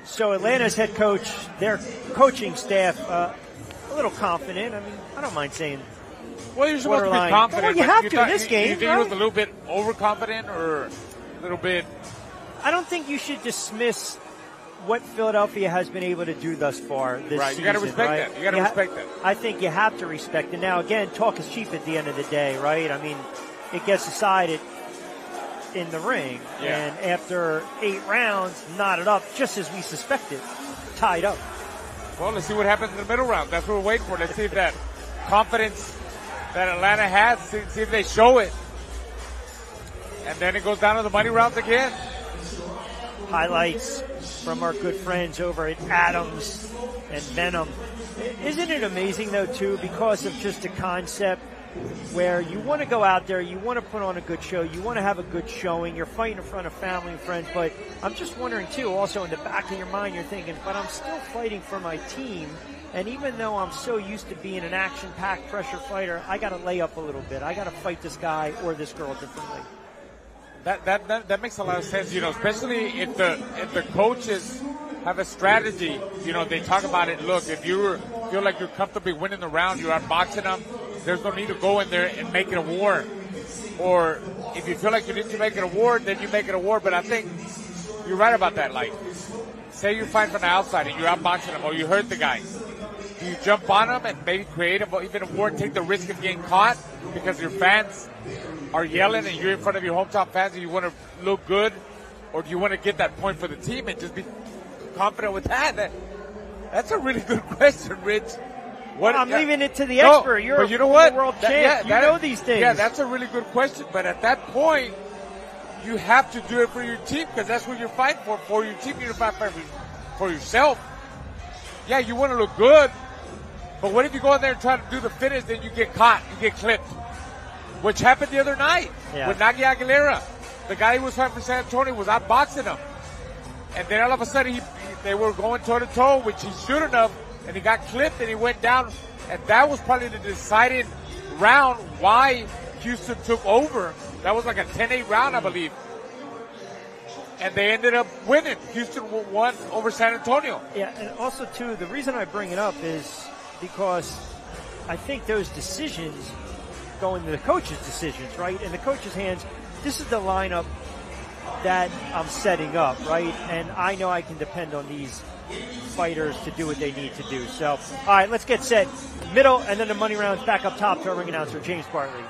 So Atlanta's head coach, their coaching staff, a little confident. I mean, I don't mind saying. Well, you're supposed to be confident. Well, you have to in this game. You think he was a little bit overconfident or a little bit? I don't think you should dismiss what Philadelphia has been able to do thus far this season. You got to respect that. You got to respect that. I think you have to respect it. Now, again, talk is cheap at the end of the day, right? I mean, it gets decided in the ring. Yeah. And after 8 rounds, knotted up, just as we suspected, tied up. Well, let's see what happens in the middle round. That's what we're waiting for. Let's see if that confidence that Atlanta has, see if they show it. And then it goes down to the money rounds again. Highlights from our good friends over at Adams and Venom. Isn't it amazing, though, too, because of just a concept where you want to go out there, you want to put on a good show, you want to have a good showing, you're fighting in front of family and friends, but I'm just wondering, too, also in the back of your mind, you're thinking, but I'm still fighting for my team, and even though I'm so used to being an action-packed pressure fighter, I got to lay up a little bit. I got to fight this guy or this girl differently. That makes a lot of sense, you know, especially if the coaches have a strategy. You know, they talk about it. Look, if you feel like you're comfortably winning the round, you're outboxing them, there's no need to go in there and make it a war. Or if you feel like you need to make it a war, then you make it a war. But I think you're right about that. Like, say you fight from the outside and you're outboxing them or you hurt the guy. Do you jump on them and maybe create even a war, take the risk of getting caught because your fans are yelling and you're in front of your hometown fans and you want to look good? Or do you want to get that point for the team and just be confident with that? That's a really good question, Rich. I'm leaving it to the expert. You're but you know what? The world champ. You know these things. Yeah, that's a really good question. But at that point, you have to do it for your team because that's what you're fighting for your team. You're fighting for yourself. Yeah, you want to look good. But what if you go in there and try to do the finish, then you get caught, you get clipped? Which happened the other night with Nagy Aguilera. The guy who was fighting for San Antonio was outboxing him. And then all of a sudden, they were going toe-to-toe, which he shouldn't have, and he got clipped and he went down. And that was probably the deciding round why Houston took over. That was like a 10-8 round, I believe. and they ended up winning. Houston won over San Antonio. Yeah, and also, too, the reason I bring it up is because I think those decisions go into the coach's decisions, right? In the coach's hands, this is the lineup that I'm setting up, right? And I know I can depend on these fighters to do what they need to do. So, all right, let's get set. Middle, and then the money rounds back up top to our ring announcer, James Bartley.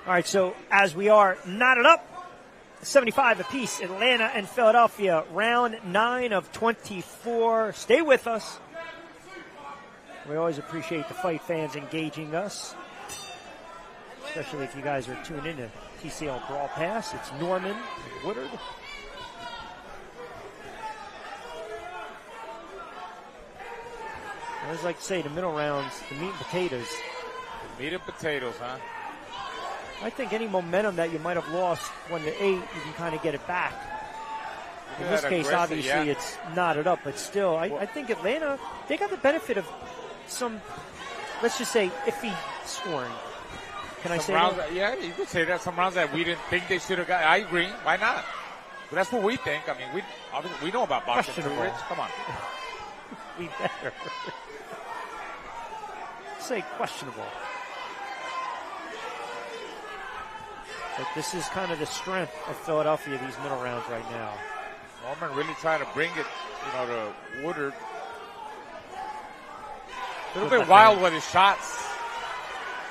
All right, so as we are knotted up, 75 apiece, Atlanta and Philadelphia, round 9 of 24. Stay with us. We always appreciate the fight fans engaging us, especially if you guys are tuned in to TCL Brawl Pass. It's Norman and Woodard. I always like to say the middle rounds, the meat and potatoes. The meat and potatoes, huh? I think any momentum that you might have lost 1-8, you can kind of get it back. In this case, obviously, it's knotted up, but still, I think Atlanta, they got the benefit of some, let's just say, iffy scoring. Can I say that? Yeah, you could say that. Some rounds that we didn't think they should have got. I agree. Why not? But that's what we think. I mean, we know about boxing. Rich, come on. We better. Say questionable. But this is kind of the strength of Philadelphia, these middle rounds right now. Norman really trying to bring it, to Woodard. A little bit wild with his shots.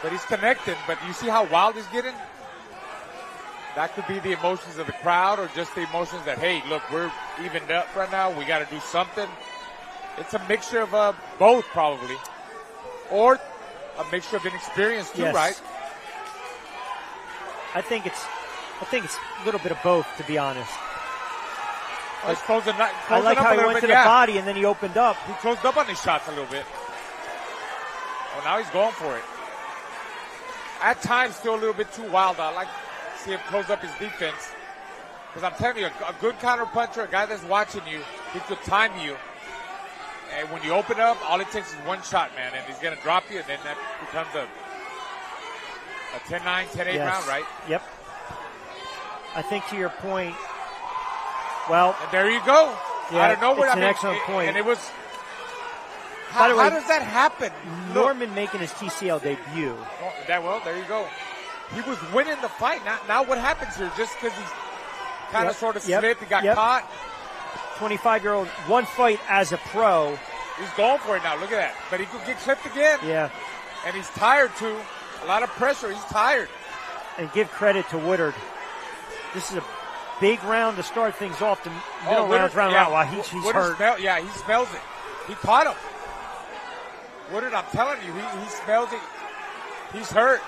But he's connecting. But you see how wild he's getting? That could be the emotions of the crowd or just the emotions that, hey, look, we're evened up right now. We got to do something. It's a mixture of both, probably. Or a mixture of inexperience, too, yes. right? I think it's a little bit of both, to be honest. I like how he went to the body and then he opened up. He closed up on his shots a little bit. Oh, now he's going for it. At times, still a little bit too wild. I like to see him close up his defense. Because I'm telling you, a good counter puncher, a guy that's watching you, he could time you. And when you open up, all it takes is one shot, man. And he's going to drop you, and then that becomes a 10-9, 10-8 yes. round, right? Yep. I think to your point, well. And there you go. Yeah, out of nowhere. It's an excellent point. And it was. By the way, how does that happen? Norman making his TCL debut. Well, there you go. He was winning the fight. Now what happens here? Just because he's kind of sort of slipped, he got caught. 25-year-old, one fight as a pro. He's going for it now. Look at that. But he could get clipped again. Yeah. And he's tired, too. A lot of pressure. He's tired. And give credit to Woodard. This is a big round to start things off. The middle round's round out while he's hurt. He smells it. He caught him. Woodard, I'm telling you, he smells it. He's hurt.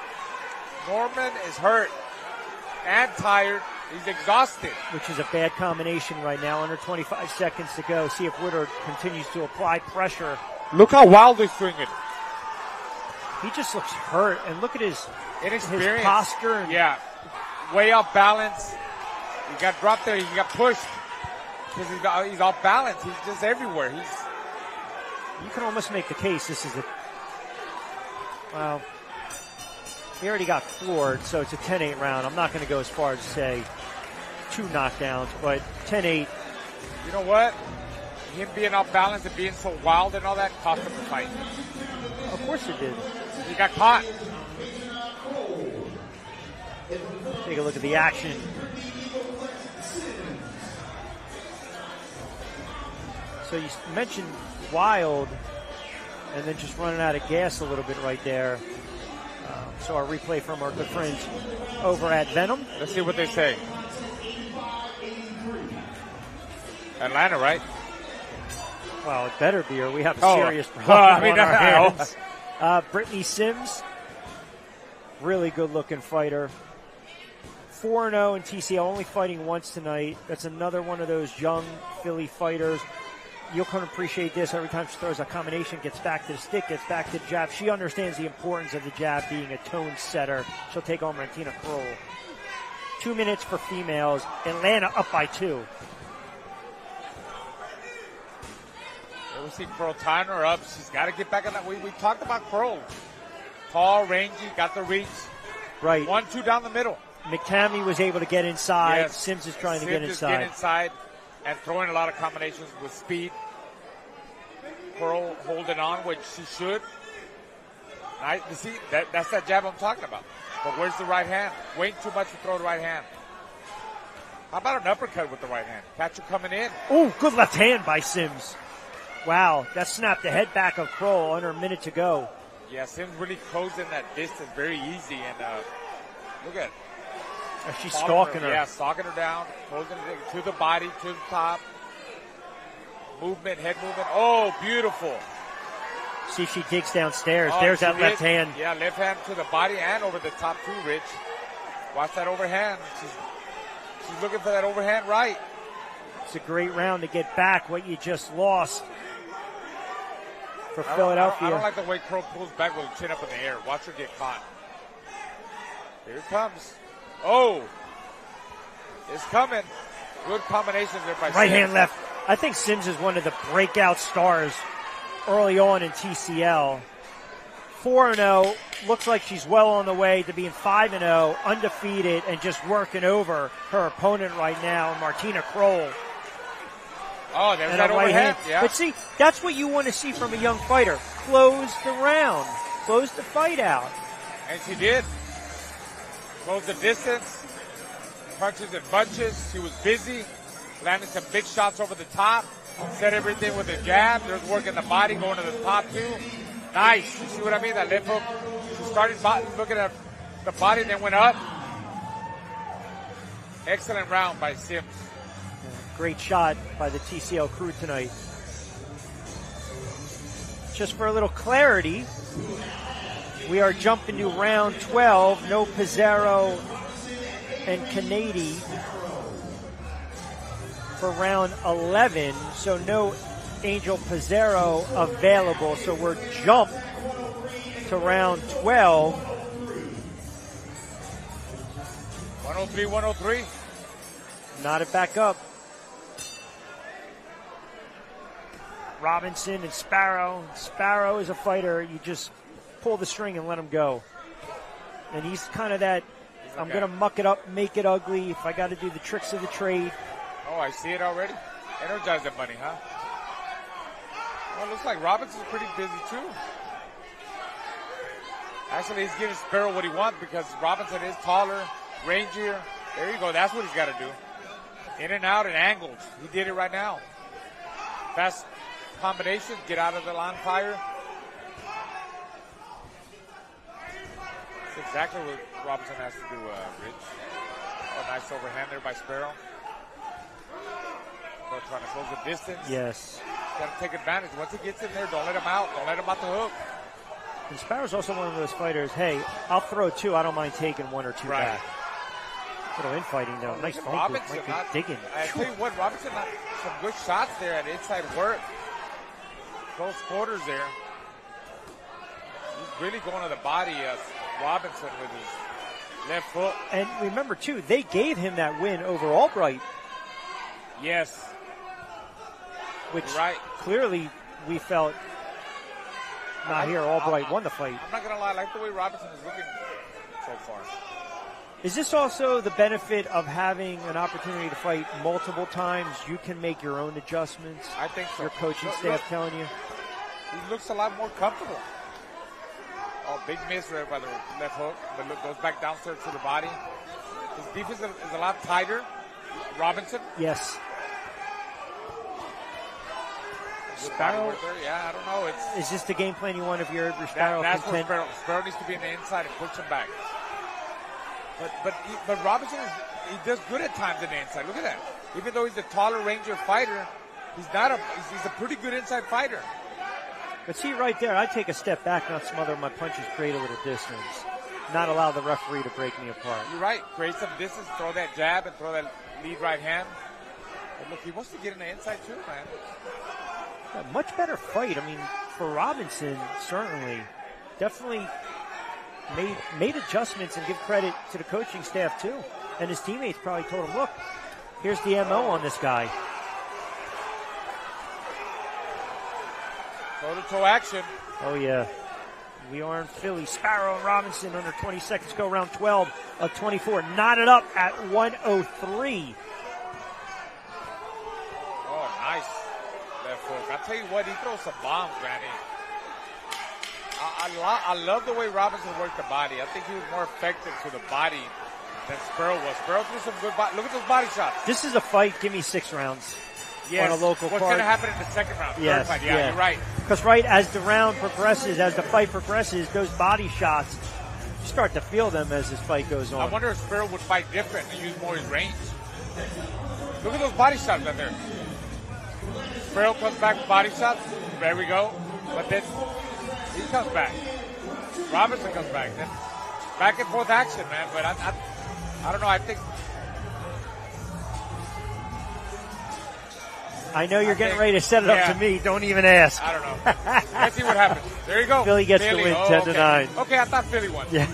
Norman is hurt and tired. He's exhausted. Which is a bad combination right now. Under 25 seconds to go. See if Woodard continues to apply pressure. Look how wild he's swinging. He just looks hurt. And look at his posture. And way off balance. He got dropped there. He got pushed because he's off balance. He's just everywhere. You can almost make the case this is he already got floored, so it's a 10-8 round. I'm not going to go as far as to say 2 knockdowns, but 10-8. You know what? Him being off balance and being so wild and all that cost him the fight. Of course it did. He got caught. Take a look at the action. So you mentioned wild and then just running out of gas a little bit right there. So our replay from our good friends over at Venom. Let's see what they say. Atlanta, right? Well, it better be, or we have a serious problem on our hands. Brittany Sims, really good-looking fighter. 4-0 in TCL, only fighting once tonight. That's another one of those young Philly fighters. You'll come to appreciate this. Every time she throws a combination, gets back to the stick, gets back to the jab. She understands the importance of the jab being a tone setter. She'll take on Martina Kroll. 2 minutes for females. Atlanta up by 2. we see Crow tying her up. She's got to get back on that. We talked about Crow. Tall, rangy, got the reach. Right. 1-2 down the middle. McTamney was able to get inside. Yes. Sims is trying to Sims get is inside. getting inside and throwing a lot of combinations with speed. Pearl holding on, which she should. You see, that's that jab I'm talking about. But where's the right hand? Waiting too much to throw the right hand. How about an uppercut with the right hand? Catcher coming in. Oh, good left hand by Sims. Wow, that snapped the head back of Kroll under a minute to go. Yeah, Sims really closing that distance very easy. And look at she's stalking her. Yeah, stalking her down, closing it to the body, to the top. Movement, head movement. Oh, beautiful. See if she digs downstairs. Oh, there's that left hand. Yeah, left hand to the body and over the top too, Rich. Watch that overhand. She's looking for that overhand right. It's a great round to get back what you just lost for Philadelphia. I don't like the way Crow pulls back with her chin up in the air. Watch her get caught. Here it comes. Oh, it's coming. Good combinations there by right Sims. hand left. I think Sims is one of the breakout stars early on in TCL. 4-0, looks like she's well on the way to being 5-0, undefeated, and just working over her opponent right now, Martina Kroll. Oh, there's that overhand. Yeah. But see, that's what you want to see from a young fighter. Close the round. Close the fight out. And she did. Close the distance. Punches and bunches. She was busy. Landing some big shots over the top. Set everything with a jab. There's working the body, going to the top too. Nice. You see what I mean? That left hook. She started looking at the body, then went up. Excellent round by Sims. Great shot by the TCL crew tonight. Just for a little clarity, we are jumping to round 12. No Pizarro and Canady for round 11. So no Angel Pizarro available. So we're jumped to round 12. 103, 103. Knot it back up. Robinson and Sparrow. Sparrow is a fighter. You just pull the string and let him go. And he's kind of that, I'm going to muck it up, make it ugly. If I got to do the tricks of the trade. Oh, I see it already. Energize that money, huh? Well, it looks like Robinson's pretty busy, too. Actually, he's giving Sparrow what he wants because Robinson is taller, rangier. There you go. That's what he's got to do. In and out and angles. He did it right now. Fast combination. Get out of the line fire. That's exactly what Robinson has to do, Rich. Oh, nice overhand there by Sparrow. So trying to close the distance. Yes. Got to take advantage. Once he gets in there, don't let him out. Don't let him out the hook. And Sparrow's also one of those fighters, hey, I'll throw two. I don't mind taking one or two back. Little infighting, though. Nice fight. Might be digging. I tell you what, Robinson got some good shots there at inside work. Close quarters there. He's really going to the body of Robinson with his left foot. And remember, too, they gave him that win over Albright. Yes. Which clearly we felt not here. Albright won the fight. I'm not going to lie. I like the way Robinson is looking so far. Is this also the benefit of having an opportunity to fight multiple times? You can make your own adjustments. I think so. Your coaching staff telling you. He looks a lot more comfortable. Oh, big miss right by the left hook. But look, goes back downstairs to the body. His defense is a lot tighter. Robinson. Yes. Sparrow. Yeah, I don't know. Is this the game plan you want if you're Sparrow? That's where Sparrow needs to be in the inside and push him back. But Robinson he does good at times in the inside. Look at that. Even though he's a taller, rangier fighter, he's a pretty good inside fighter. But see right there, I take a step back, not smother my punches, create a little distance, not allow the referee to break me apart. You're right. Create some distance, throw that jab, and throw that lead right hand. But look, he wants to get in the inside too, man. Yeah, much better fight. I mean, for Robinson, certainly, definitely made adjustments, and give credit to the coaching staff too. And his teammates probably told him, look, here's the MO on this guy. Toe-to-toe action. Oh, yeah. We are in Philly. Sparrow and Robinson under 20 seconds go, round 12 of 24. Knotted up at 103. Oh, nice left hook. I'll tell you what, he throws some bombs, Granny. I love the way Robinson worked the body. I think he was more effective to the body than Sparrow was. Sparrow threw some good body. Look at those body shots. This is a fight. Give me 6 rounds. Yes. On a local What's card. going to happen in the second round? Yes, Third fight. Yeah, you're right. Because as the round progresses, as the fight progresses, those body shots, you start to feel them as this fight goes on. I wonder if Sparrow would fight different and use more his range. Look at those body shots right there. Sparrow comes back with body shots. There we go. But then he comes back. Robinson comes back. Then back and forth action, man. But I don't know. I know you're getting ready to set it up to me. Don't even ask. I don't know. Let's see what happens. There you go. Philly gets the win, 10-9. Okay, I thought Philly won. Yeah.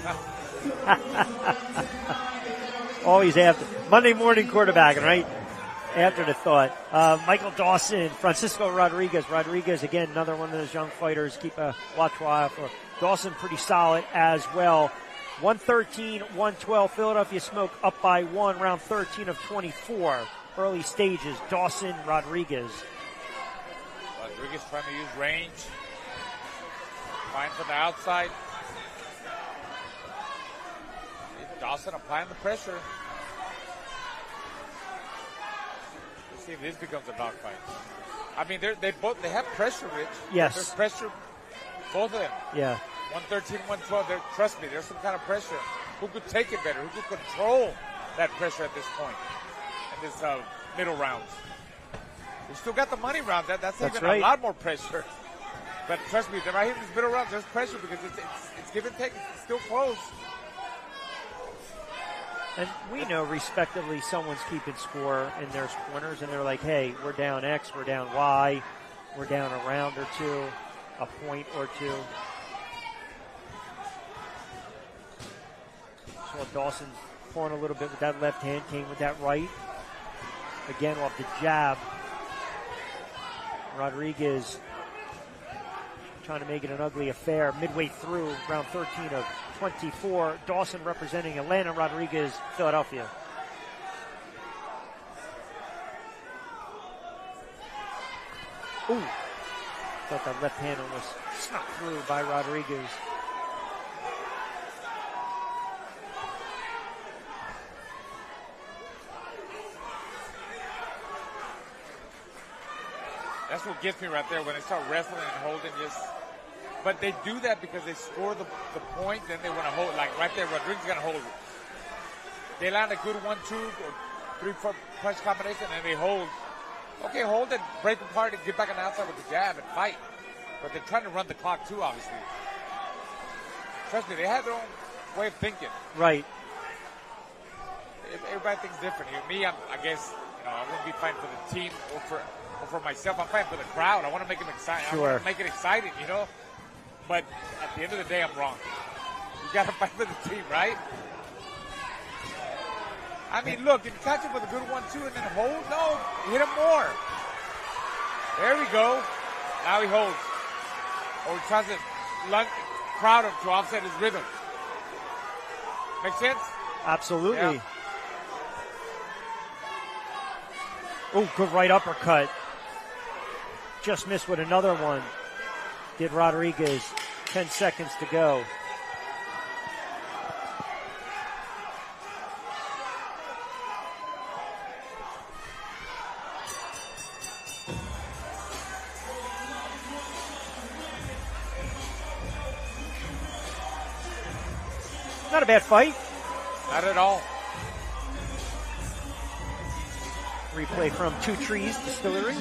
Always after. Monday morning quarterbacking, right? After the thought. Michael Dawson, Francisco Rodriguez. Rodriguez, again, another one of those young fighters. Keep a watch eye for Dawson, pretty solid as well. 113-112. Philadelphia Smoke up by 1, round 13 of 24. Early stages, Dawson, Rodriguez. Rodriguez trying to use range. Fine from the outside. Dawson applying the pressure. Let's see if this becomes a dogfight. I mean, they have pressure, Rich. Yes. There's pressure, both of them. Yeah. 113, 112. Trust me, there's some kind of pressure. Who could take it better? Who could control that pressure at this point? This middle rounds. We still got the money round. That's even right. A lot more pressure. But trust me, right here in this middle round, there's pressure because it's give and take. It's still close. And we know, respectively, someone's keeping score in their corners, and they're like, hey, we're down X, we're down Y, we're down a round or two, a point or two. So Dawson pulling a little bit with that left hand, came with that right. Again, off the jab. Rodriguez trying to make it an ugly affair. Midway through round 13 of 24. Dawson representing Atlanta, Rodriguez, Philadelphia. Ooh. Thought that left hand almost snuck through by Rodriguez. That's what gets me right there when they start wrestling and holding but they do that because they score the point, then they want to hold, like right there, Rodriguez is going to hold it. They land a good 1-2 or 3-4 punch combination and they hold. Okay, hold it, break apart and get back on the outside with the jab and fight. But they're trying to run the clock too, obviously. Trust me, they have their own way of thinking. Right. Everybody thinks different here. Me, I guess, I wouldn't be fighting for the team or for myself. I'm fighting for the crowd. I want to make them excited. Sure. I want to make it exciting, But at the end of the day, I'm wrong. You got to fight for the team, right? I mean, look, if you catch him with a good 1-2 and then hold, no, hit him more. There we go. Now he holds. Or he tries to crowd him to offset his rhythm. Make sense? Absolutely. Yeah. Oh, good right uppercut. Just missed with another one. Did Rodriguez. 10 seconds to go. Not a bad fight. Not at all. Replay from Two Trees Distillery.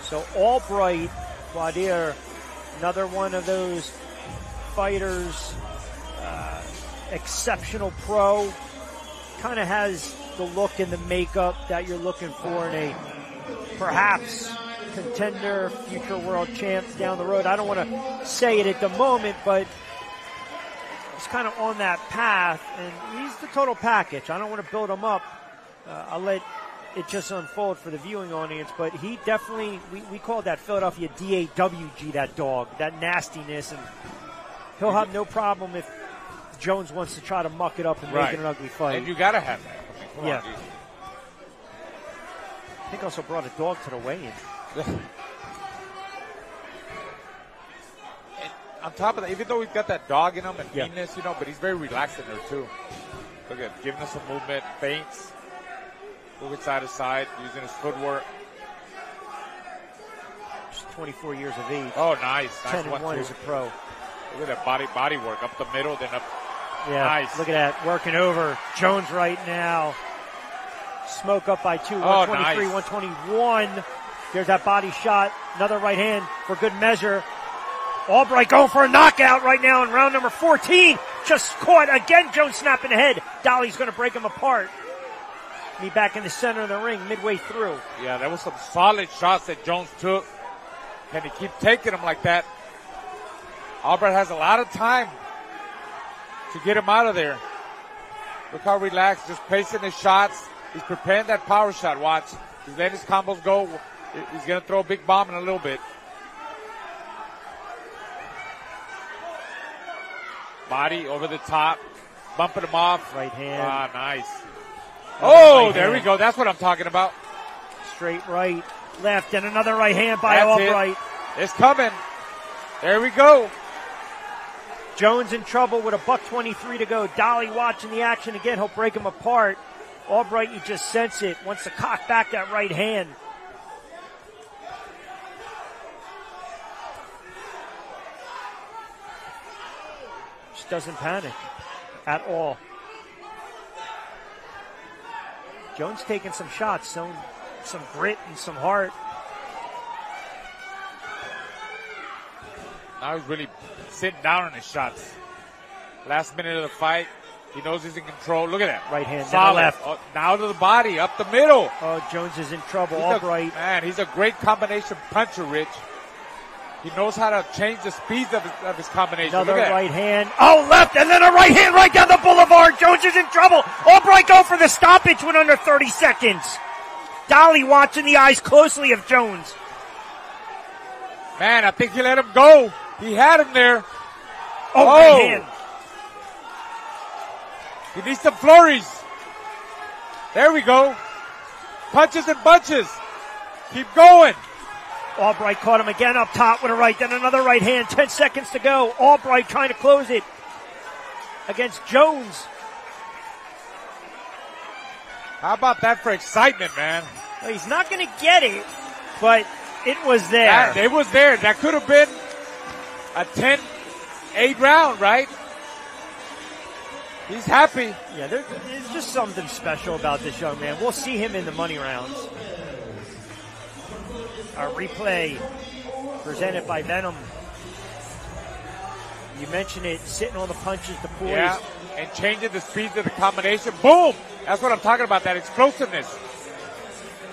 So Albright, Wadir, another one of those fighters, exceptional pro, kind of has the look and the makeup that you're looking for in a perhaps contender, future world champ down the road. I don't want to say it at the moment, but he's kind of on that path, and he's the total package. I don't want to build him up. I'll let it just unfold for the viewing audience, but he definitely, we call that Philadelphia DAWG, that dog, that nastiness, and he'll have no problem if Jones wants to try to muck it up and make it an ugly fight. And you got to have that. I mean, yeah. I think also brought a dog to the weigh-in. On top of that, even though he's got that dog in him and meanness, you know, but he's very relaxed in there too. Look at him, giving us some movement, feints, moving side to side, using his footwork. Just 24 years of age. Oh, nice. 10-1 as a pro. Look at that body work, up the middle, then up. Yeah, nice. Look at that, working over. Jones right now. Smoke up by 2, 123, nice. 121. There's that body shot. Another right hand for good measure. Albright going for a knockout right now in round number 14. Just caught again. Jones snapping the head. Dolly's going to break him apart. Me back in the center of the ring midway through. Yeah, that was some solid shots that Jones took. Can he keep taking them like that? Albright has a lot of time to get him out of there. Look how relaxed, just pacing his shots. He's preparing that power shot. Watch. He's letting his combos go. He's going to throw a big bomb in a little bit. Body over the top, bumping him off. Right hand. Ah, nice. Oh, there we go. That's what I'm talking about. Straight right, left, and another right hand by Albright. It's coming. There we go. Jones in trouble with a $1:23 to go. Dolly watching the action again. He'll break him apart. Albright, you just sense it. Wants to cock back that right hand. Just doesn't panic at all. Jones taking some shots, some grit and some heart. Now he's really sitting down on his shots. Last minute of the fight, he knows he's in control. Look at that. Right hand, solid. Left. Oh, now to the body, up the middle. Oh, Jones is in trouble. Albright. Man, he's a great combination puncher, Rich. He knows how to change the speeds of his combination. Another right hand. Oh, left, and then a right hand right down the boulevard. Jones is in trouble. Albright go for the stoppage with under 30 seconds. Dolly watching the eyes closely of Jones. Man, I think he let him go. He had him there. Oh, right hand. He needs some flurries. There we go. Punches and bunches. Keep going. Albright caught him again up top with a right, then another right hand. 10 seconds to go. Albright trying to close it against Jones. How about that for excitement, man? Well, he's not going to get it, but it was there. It was there. That could have been a 10-8 round, right? He's happy. Yeah, there's just something special about this young man. We'll see him in the money rounds. Our replay presented by Venom. You mentioned it, sitting on the punches, the poise. Yeah, and changing the speeds of the combination. Boom! That's what I'm talking about, that explosiveness.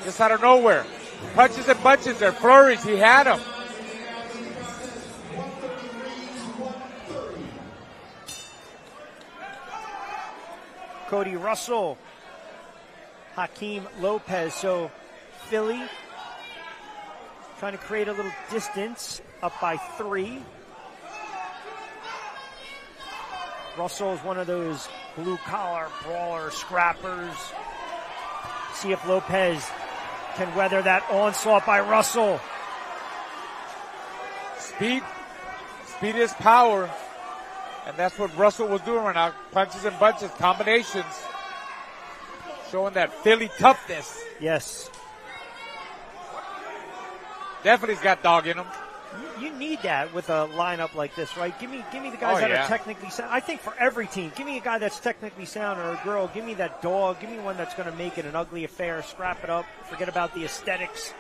Just out of nowhere. Punches and bunches, they're flurries. He had them. Cody Russell, Hakeem Lopez. So Philly trying to create a little distance, up by 3. Russell is one of those blue-collar brawler scrappers. See if Lopez can weather that onslaught by Russell. Speed is power. And that's what Russell was doing right now. Punches and bunches, combinations. Showing that Philly toughness. Yes. Definitely's got dog in him. You need that with a lineup like this, right? Give me the guys that are technically sound. I think for every team, give me a guy that's technically sound or a girl. Give me that dog. Give me one that's going to make it an ugly affair. Scrap it up. Forget about the aesthetics.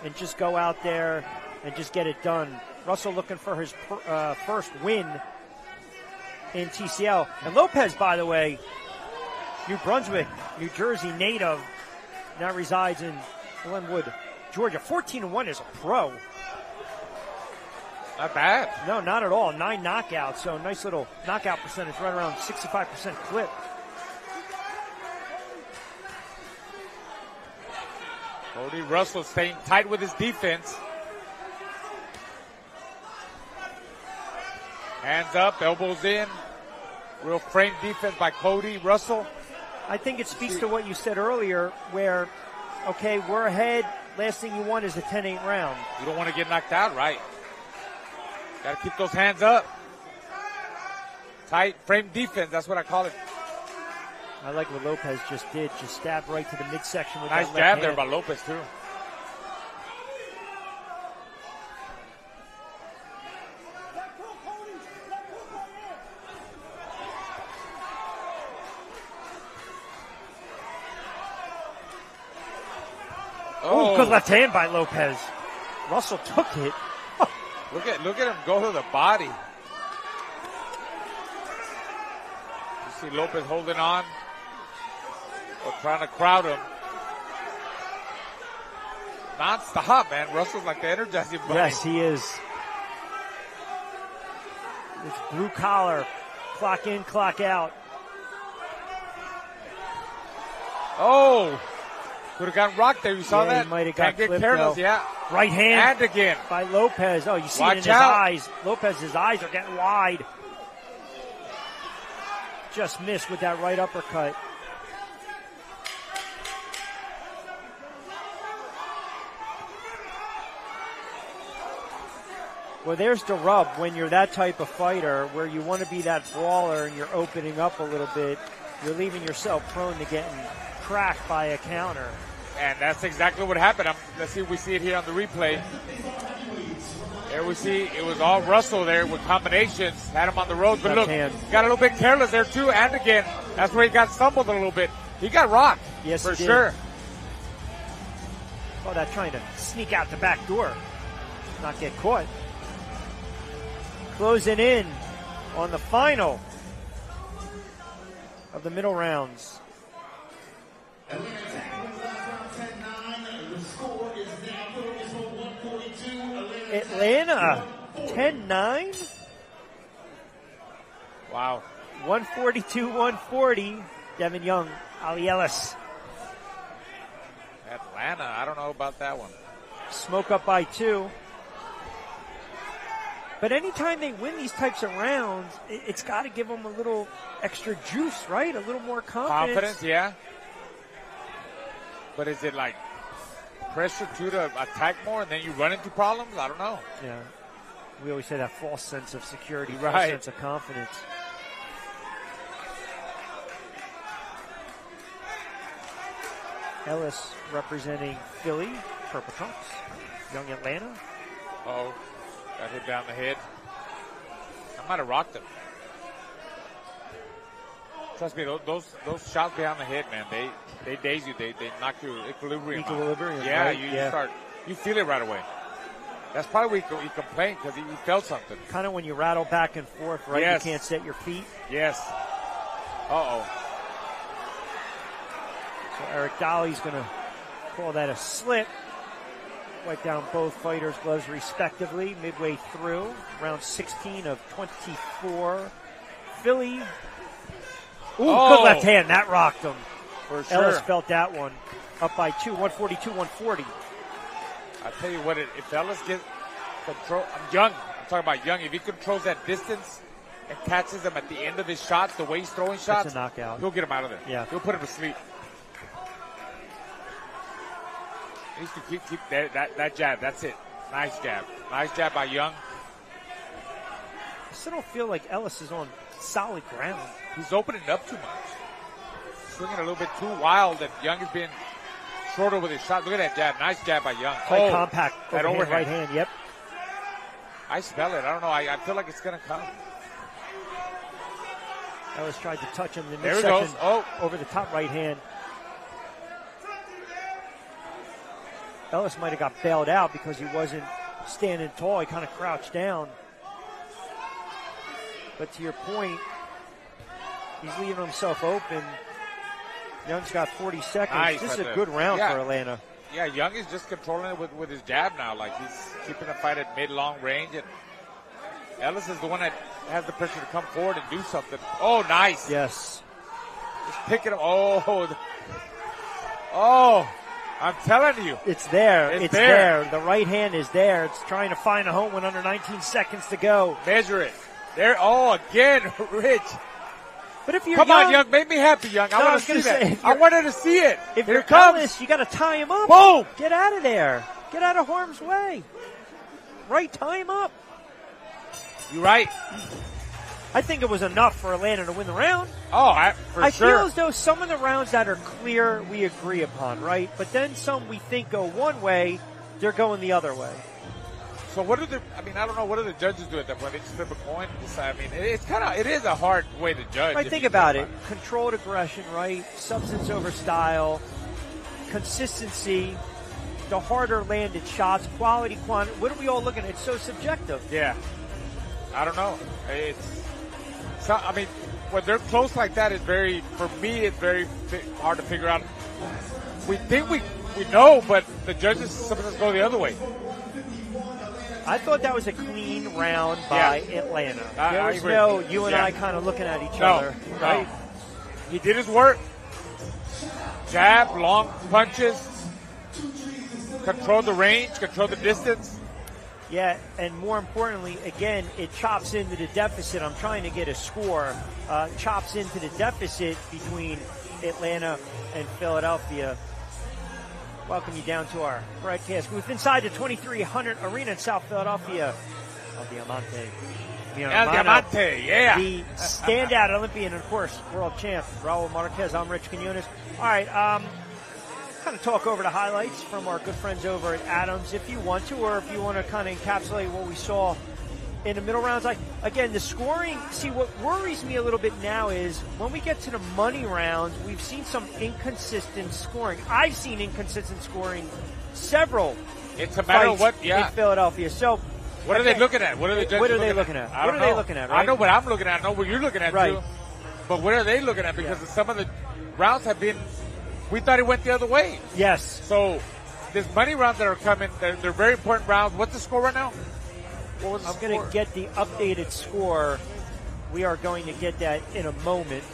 And just go out there and just get it done. Russell looking for his first win in TCL. And Lopez, by the way, New Brunswick, New Jersey native, now resides in Glenwood, Georgia. 14-1 as a pro. Not bad. No, not at all. 9 knockouts, so nice little knockout percentage, right around 65% clip. Cody Russell staying tight with his defense. Hands up, elbows in. Real frame defense by Cody Russell. I think it speaks to what you said earlier where, okay, we're ahead. Last thing you want is a 10-8 round. You don't want to get knocked out, right? Got to keep those hands up. Tight frame defense, that's what I call it. I like what Lopez just did. Just stabbed right to the midsection with nice that jab left there hand. by Lopez, too. Oh, good left hand by Lopez. Russell took it. Look at him go to the body. You see Lopez holding on or trying to crowd him. Non-stop, man. Russell's like the energizing bunny. Yes, he is. It's blue collar. Clock in, clock out. Oh, could have gotten rocked there. You saw that? He might have Can't got get clipped, careless, though. yeah. Right hand. And again. By Lopez. Oh, you see Watch it in his out. eyes. Lopez's eyes are getting wide. Just missed with that right uppercut. Well, there's the rub when you're that type of fighter where you want to be that brawler and you're opening up a little bit. You're leaving yourself prone to getting cracked by a counter. And that's exactly what happened. Let's see if we see it here on the replay. There we see it was all Russell there with combinations. Had him on the ropes. But Left look, hand. got a little bit careless there too. And again, that's where he got stumbled a little bit. He got rocked. Yes, for he did. sure. Oh, that trying to sneak out the back door. Not get caught. Closing in on the final of the middle rounds. Atlanta, 10-9. Wow. 142-140. Devin Young, Ali Ellis. Atlanta, I don't know about that one. Smoke up by 2. But anytime they win these types of rounds, it's got to give them a little extra juice, right? A little more confidence. Confidence, yeah. But is it like pressure to attack more and then you run into problems? I don't know. Yeah. We always say that false sense of security, Right. false sense of confidence. Ellis representing Philly, Purple Trunks. Young Atlanta. Oh, got hit down the head. I might have rocked him. Trust me, those shots behind the head, man, they daze you. They knock your equilibrium out. Yeah, right? You feel it right away. That's probably where he complained because he felt something. Kind of when you rattle back and forth, right? Yes. You can't set your feet. Yes. Uh-oh. So Eric Dolly's going to call that a slip. Wipe down both fighters' gloves respectively midway through. Round 16 of 24. Philly. Ooh, good left hand. That rocked him. For sure. Ellis felt that one. Up by 2, 142-140. I tell you what, if Ellis gets control, I'm talking about Young. If he controls that distance and catches him at the end of his shots, the way he's throwing shots, That's a knockout. he'll get him out of there. Yeah. He'll put him to sleep. He needs to keep that jab. That's it. Nice jab. Nice jab by Young. I still don't feel like Ellis is on solid ground. He's opening up too much. Swinging a little bit too wild, and Young is being shorter with his shot. Look at that jab. Nice jab by Young. Quite compact. That overhand. Right hand, yep. I smell it. I don't know. I feel like it's going to come. Ellis tried to touch him in the There he midsection. goes. Oh. Over the top right hand. Ellis might have got bailed out because he wasn't standing tall. He kind of crouched down. But to your point, he's leaving himself open. Young's got 40 seconds. Nice This is right a there. good round Yeah. for Atlanta. Yeah, Young is just controlling it with his jab now. Like he's keeping the fight at mid-long range, and Ellis is the one that has the pressure to come forward and do something. Oh, nice. Yes. Just pick it up. Oh, I'm telling you. It's there. It's there. The right hand is there. It's trying to find a home with under 19 seconds to go. Measure it. There. Oh, again, Rich. But if you're Come on, Young. Make me happy, Young. I want to see that. I wanted to see it. If Here you're it comes. Ellis, you got to tie him up. Boom. Get out of there. Get out of harm's way. Right, tie him up. You're right. I think it was enough for Atlanta to win the round. Oh, for sure. I feel as though some of the rounds that are clear, we agree upon, right? But then some we think go one way, they're going the other way. So what do I don't know, what do the judges do at that point? They just flip a coin and decide. I mean, it is a hard way to judge. Right, think about it. Controlled aggression, right? Substance over style, consistency, the harder landed shots, quality, quantity. What are we all looking at? It's so subjective. Yeah. I don't know. When they're close like that, for me, it's very hard to figure out. We think we know, but the judges sometimes go the other way. I thought that was a clean round by Atlanta. There was no you and I kind of looking at each other, right? No. He did his work. Jab, long punches, control the range, control the distance. Yeah, and more importantly, again, it chops into the deficit. I'm trying to get a score. Chops into the deficit between Atlanta and Philadelphia. Welcome you down to our broadcast booth inside the 2300 Arena in South Philadelphia. El Diamante. El Diamante, yeah. The standout Olympian, and of course, world champ, BRAWL Marquez. I'm Rich Quinones. All right, kind of talk over the highlights from our good friends over at Adams if you want to, or if you want to kind of encapsulate what we saw in the middle rounds. Again, the scoring, see, what worries me a little bit now is when we get to the money rounds, we've seen some inconsistent scoring. I've seen inconsistent scoring several It's a matter of what, in Philadelphia. So what are they looking at? What are the judges looking at? What are they looking at, right? I know what I'm looking at. I know what you're looking at, right, too. But what are they looking at? Because some of the rounds have been, we thought it went the other way. Yes. So these money rounds that are coming, they're very important rounds. What's the score right now? What was the score? I'm going to get the updated score. We are going to get that in a moment.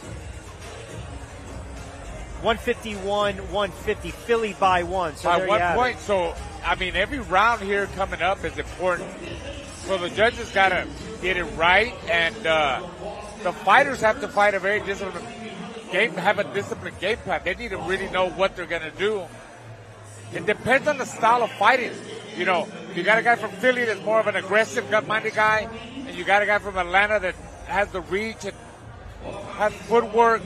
151-150, Philly by one. So by 1 point. So, every round here coming up is important. So the judges got to get it right, and the fighters have to fight a very disciplined game, have a disciplined game plan. They need to really know what they're going to do. It depends on the style of fighting. You got a guy from Philly that's more of an aggressive, gut-minded guy, and you got a guy from Atlanta that has the reach and has footwork,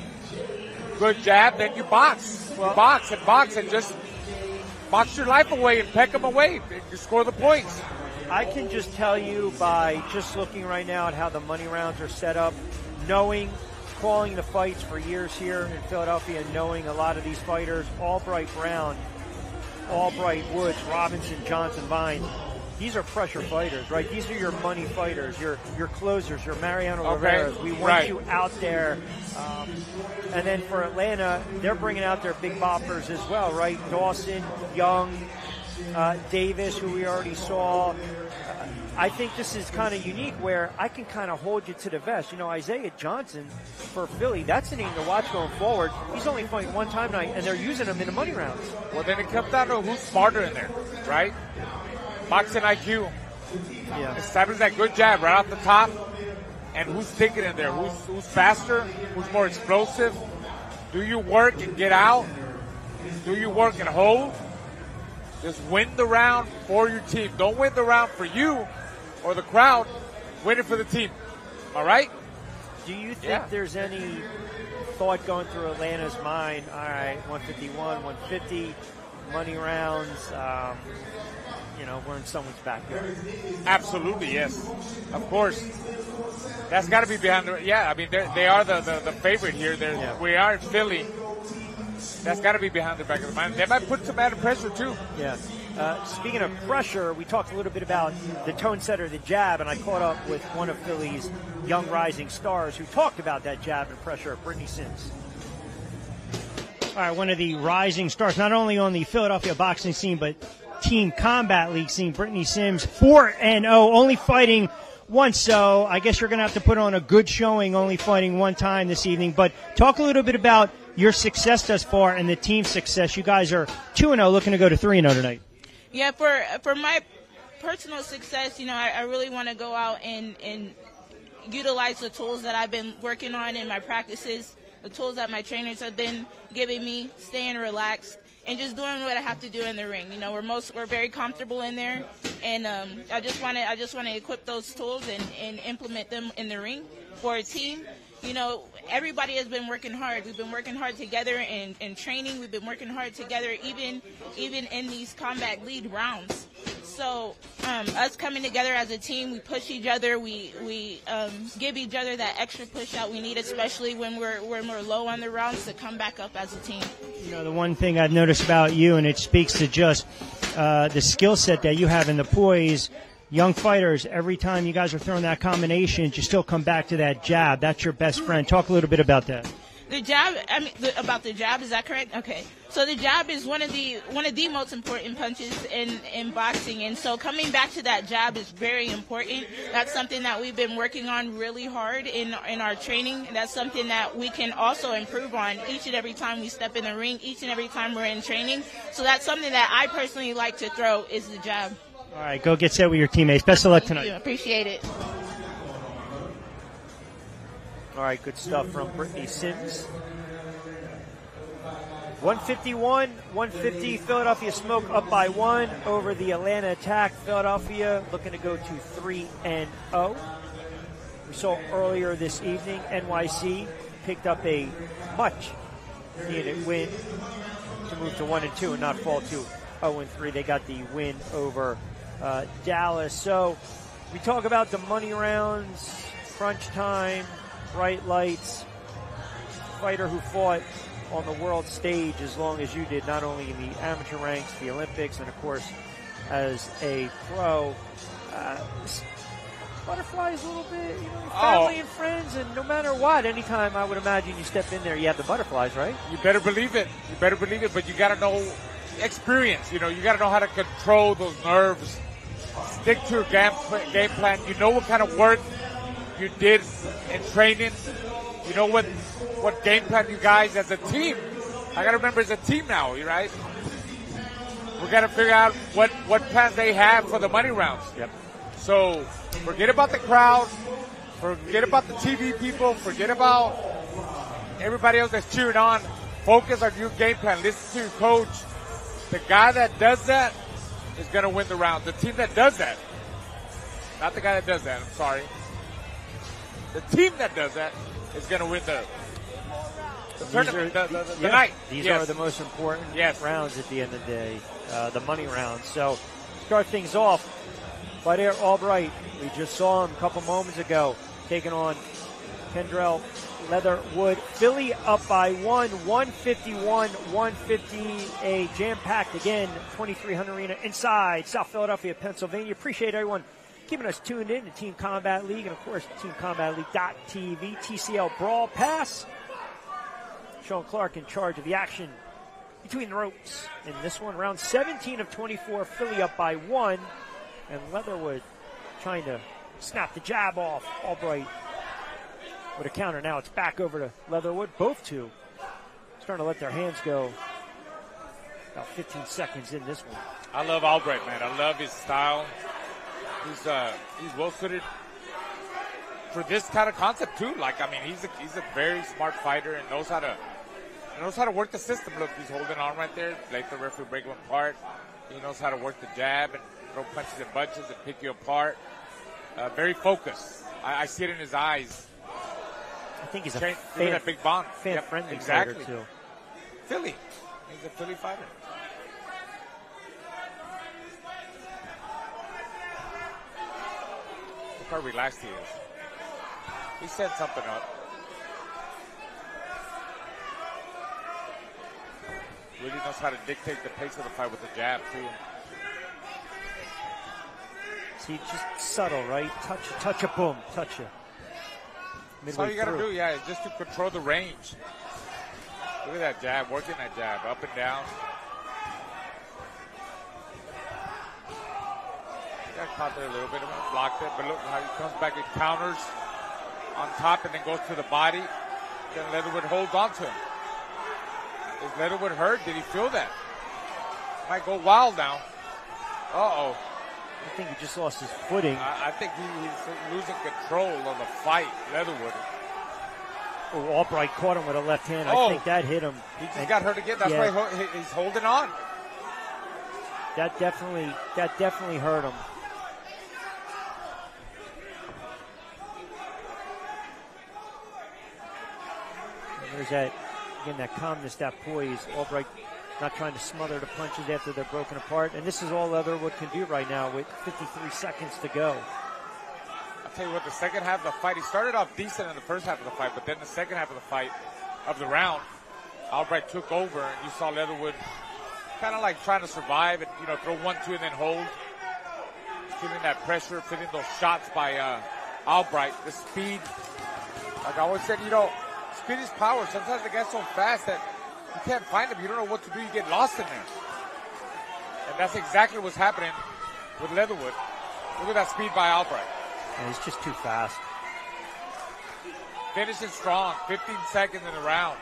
good jab, then you box. Box and just box your life away and peck them away and you score the points. I can just tell you by just looking right now at how the money rounds are set up, calling the fights for years here in Philadelphia, and knowing a lot of these fighters, Albright Brown, Albright Woods, Robinson, Johnson, Vines, these are pressure fighters, right? These are your money fighters, your closers, your Mariano Rivera's. We want you out there. And then for Atlanta, they're bringing out their big boppers as well, right? Dawson, Young, Davis, who we already saw. I think this is kind of unique where I can kind of hold you to the vest. Isaiah Johnson for Philly, that's a name to watch going forward. He's only fighting one time tonight, and they're using him in the money rounds. Well, then it comes down to who's smarter in there, right? Boxing IQ. Yeah. Establish that good jab right off the top, and who's thinking in there? Who's faster? Who's more explosive? Do you work and get out? Do you work and hold? Just win the round for your team. Don't win the round for you or the crowd. Win it for the team. All right? Do you think there's any thought going through Atlanta's mind? All right, 151, 150, money rounds. We're in someone's backyard. Absolutely, yes. Of course. That's got to be behind the. Yeah, they are the favorite here. We are in Philly. That's got to be behind the back of the mind. They might put some added pressure, too. Yeah. Speaking of pressure, we talked a little bit about the tone setter, the jab, and I caught up with one of Philly's young rising stars who talked about that jab and pressure, Brittany Sims. All right, one of the rising stars, not only on the Philadelphia boxing scene, but Team Combat League scene, Brittany Sims, 4-0, only fighting once, so I guess you're going to have to put on a good showing, only fighting one time this evening. But talk a little bit about your success thus far and the team's success. You guys are 2-0, looking to go to 3-0 tonight. Yeah, for my personal success, I really want to go out and utilize the tools that I've been working on in my practices, the tools that my trainers have been giving me, staying relaxed, and just doing what I have to do in the ring. We're very comfortable in there, and I just want to equip those tools and implement them in the ring for a team. Everybody has been working hard. We've been working hard together in training. We've been working hard together even in these combat lead rounds. So us coming together as a team, we push each other. We give each other that extra push out we need, especially when we're low on the rounds, to come back up as a team. The one thing I've noticed about you, and it speaks to just the skill set that you have in the poise. Young fighters, every time you guys are throwing that combination, you still come back to that jab. That's your best friend. Talk a little bit about that. The jab, about the jab, is that correct? Okay. So the jab is one of the most important punches in boxing, and so coming back to that jab is very important. That's something that we've been working on really hard in our training, and that's something that we can also improve on each and every time we step in the ring, each and every time we're in training. So that's something that I personally like to throw, is the jab. All right, go get set with your teammates. Best of luck tonight. Thank you. Appreciate it. All right, good stuff from Brittany Sims. 151-150. Philadelphia Smoke up by 1 over the Atlanta Attack. Philadelphia looking to go to 3-0. We saw earlier this evening, NYC picked up a much-needed win to move to 1-2 and not fall to 0-3. They got the win over Dallas. So we talk about the money rounds, crunch time, bright lights, fighter who fought on the world stage as long as you did, not only in the amateur ranks, the Olympics, and of course as a pro. Butterflies a little bit, family and friends, and no matter what, anytime I would imagine you step in there, you have the butterflies, right? You better believe it. But you got to know experience. You got to know how to control those nerves. Stick to your game plan. You know what kind of work you did in training. You know what game plan you guys as a team. I got to remember, it's a team now, right? We got to figure out what plans they have for the money rounds. Yep. So forget about the crowd. Forget about the TV people. Forget about everybody else that's cheering on. Focus on your game plan. Listen to your coach. The guy that does that is going to win the round. The team that does that. Not the guy that does that, I'm sorry. The team that does that is going to win the tournament, the night. These are the most important rounds at the end of the day, the money rounds. So start things off. Blair Albright, we just saw him a couple moments ago, taking on Kendrell Leatherwood. Philly up by 151-150, a jam-packed, again, 2300 Arena inside South Philadelphia, Pennsylvania. Appreciate everyone keeping us tuned in to Team Combat League and, of course, TeamCombatLeague.tv. TCL Brawl Pass. Sean Clark in charge of the action between the ropes in this one. Round 17 of 24, Philly up by 1. And Leatherwood trying to snap the jab off. Albright with a counter. Now it's back over to Leatherwood. Both two starting to let their hands go. About 15 seconds in this one. I love Albright, man. I love his style. He's well suited for this kind of concept too. He's a very smart fighter and knows how to work the system. Look, he's holding on right there. Let the referee break him apart. He knows how to work the jab and throw punches and bunches and pick you apart. Very focused. I see it in his eyes. I think he's a big bond. Fan-friendly exactly. fighter, too. Philly. He's a Philly fighter. Look how relaxed he is. He set something up. Really knows how to dictate the pace of the fight with the jab, too. See, just subtle, right? Touch a boom, touch it. That's all you got to do, just to control the range. Look at that jab, working that jab, up and down. Got caught there a little bit, blocked it, but look how he comes back and counters on top and then goes to the body. Then Leatherwood holds on to him. Is Leatherwood hurt? Did he feel that? Might go wild now. Uh-oh. I think he just lost his footing. I think he's losing control of the fight, Leatherwood. Oh, Albright caught him with a left hand. Oh. I think that hit him. He just got hurt again. That's why he's holding on. That definitely hurt him. And there's that calmness, that poise. Albright not trying to smother the punches after they're broken apart. And this is all Leatherwood can do right now with 53 seconds to go. I'll tell you what, the second half of the fight, he started off decent in the first half of the fight, but then the second half of the fight, of the round, Albright took over, and you saw Leatherwood kind of like trying to survive and, throw 1-2 and then hold. Feeling that pressure, feeling those shots by Albright. The speed, like I always said, speed is power. Sometimes the guy's so fast that you can't find him. You don't know what to do. You get lost in there. And that's exactly what's happening with Leatherwood. Look at that speed by Albright. Yeah, he's just too fast. Finishing strong. 15 seconds in the round.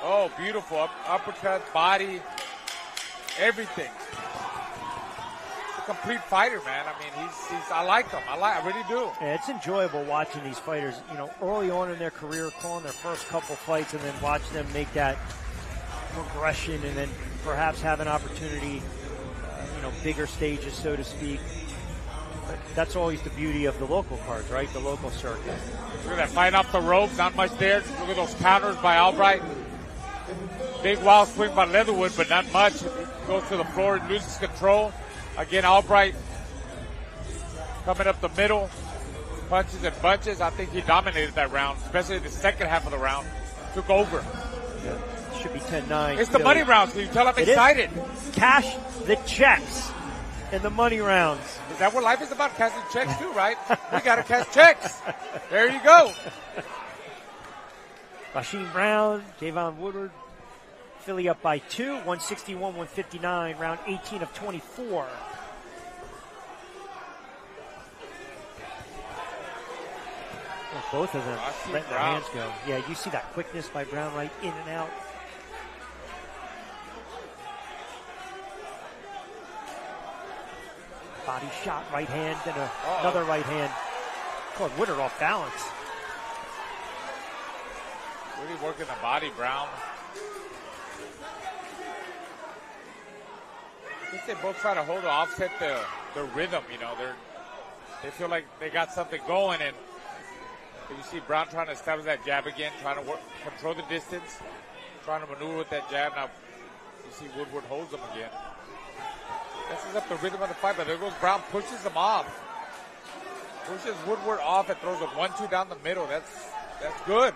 Oh, beautiful. Uppercut, body, everything. He's a complete fighter, man. I mean, I like him. I really do. Yeah, it's enjoyable watching these fighters, early on in their career, calling their first couple fights and then watch them make that progression and then perhaps have an opportunity, bigger stages, so to speak. But that's always the beauty of the local cards, right? The local circuit. Look at that fight off the rope. Not much there. Look at those counters by Albright. Big wild swing by Leatherwood, but not much. He goes to the floor and loses control. Again, Albright coming up the middle. Punches and bunches. I think he dominated that round, especially the second half of the round. Took over. Yeah. Should be 10-9. It's the money rounds. Can you tell I'm excited? Cash the checks in the money rounds. Is that what life is about? Cashing checks too, right? We got to cash checks. There you go. Rasheem Brown, Javon Woodward, Philly up by 2, 161-159, round 18 of 24. Well, both of them letting their hands go. Yeah, you see that quickness by Brown, right in and out. Body shot, right hand, and another right hand. Caught Woodward off balance. Really working the body, Brown. I think they both try to hold to offset the rhythm, they feel like they got something going, and you see Brown trying to establish that jab again, trying to control the distance, trying to maneuver with that jab. Now you see Woodward holds him again. Messes up the rhythm of the fight, but there goes Brown, pushes him off. Pushes Woodward off and throws a 1-2 down the middle. That's good.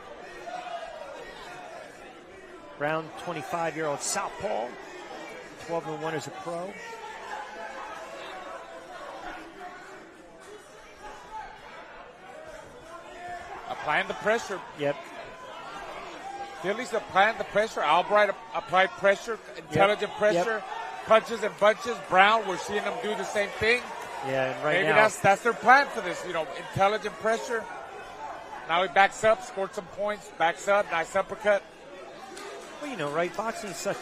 Brown, 25-year-old southpaw, 12-1 as a pro. Applying the pressure. Yep. Philly's applying the pressure. Albright applied pressure, intelligent pressure, punches and bunches. Brown, we're seeing them do the same thing. Yeah, and right maybe now that's their plan for this. Intelligent pressure. Now he backs up, scored some points, backs up, nice uppercut. Well, right, boxing is such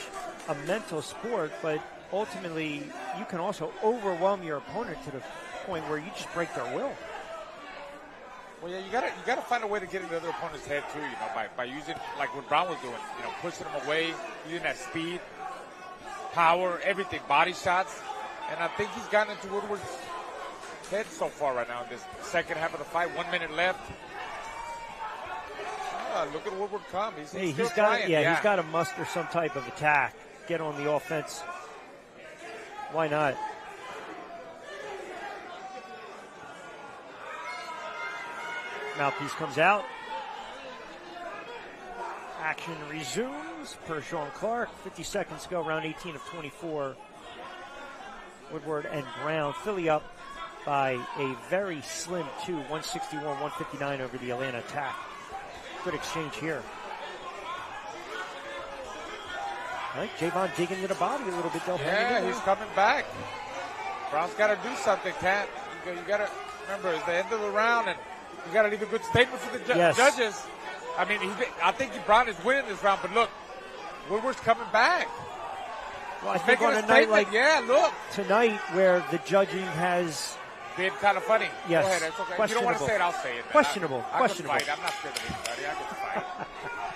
a mental sport, but ultimately you can also overwhelm your opponent to the point where you just break their will. Well, yeah, you gotta find a way to get into the other opponent's head too, by using, like what Brown was doing, pushing him away, using that speed, power, everything, body shots. And I think he's gotten into Woodward's head so far right now in this second half of the fight. 1 minute left. Look at Woodward come. He's got to muster some type of attack, get on the offense. Why not? Mouthpiece comes out. Action resumes per Sean Clark. 50 seconds to go, round 18 of 24. Woodward and Brown. Philly up by a very slim 2, 161-159 over the Atlanta Attack. Good exchange here. All right, Javon digging into the body a little bit, though. Yeah, he's coming back. Brown's got to do something, Cat. You got to remember, it's the end of the round, and you got to leave a good statement for the judges. I mean, I think Brown is winning this round, but look, Woodward's coming back. Well, I think on a night like look tonight, where the judging has been kind of funny. Yes. Go ahead. It's okay. If you don't want to say it, I'll say it. Questionable. I can fight. I'm not scared of anybody. I can fight.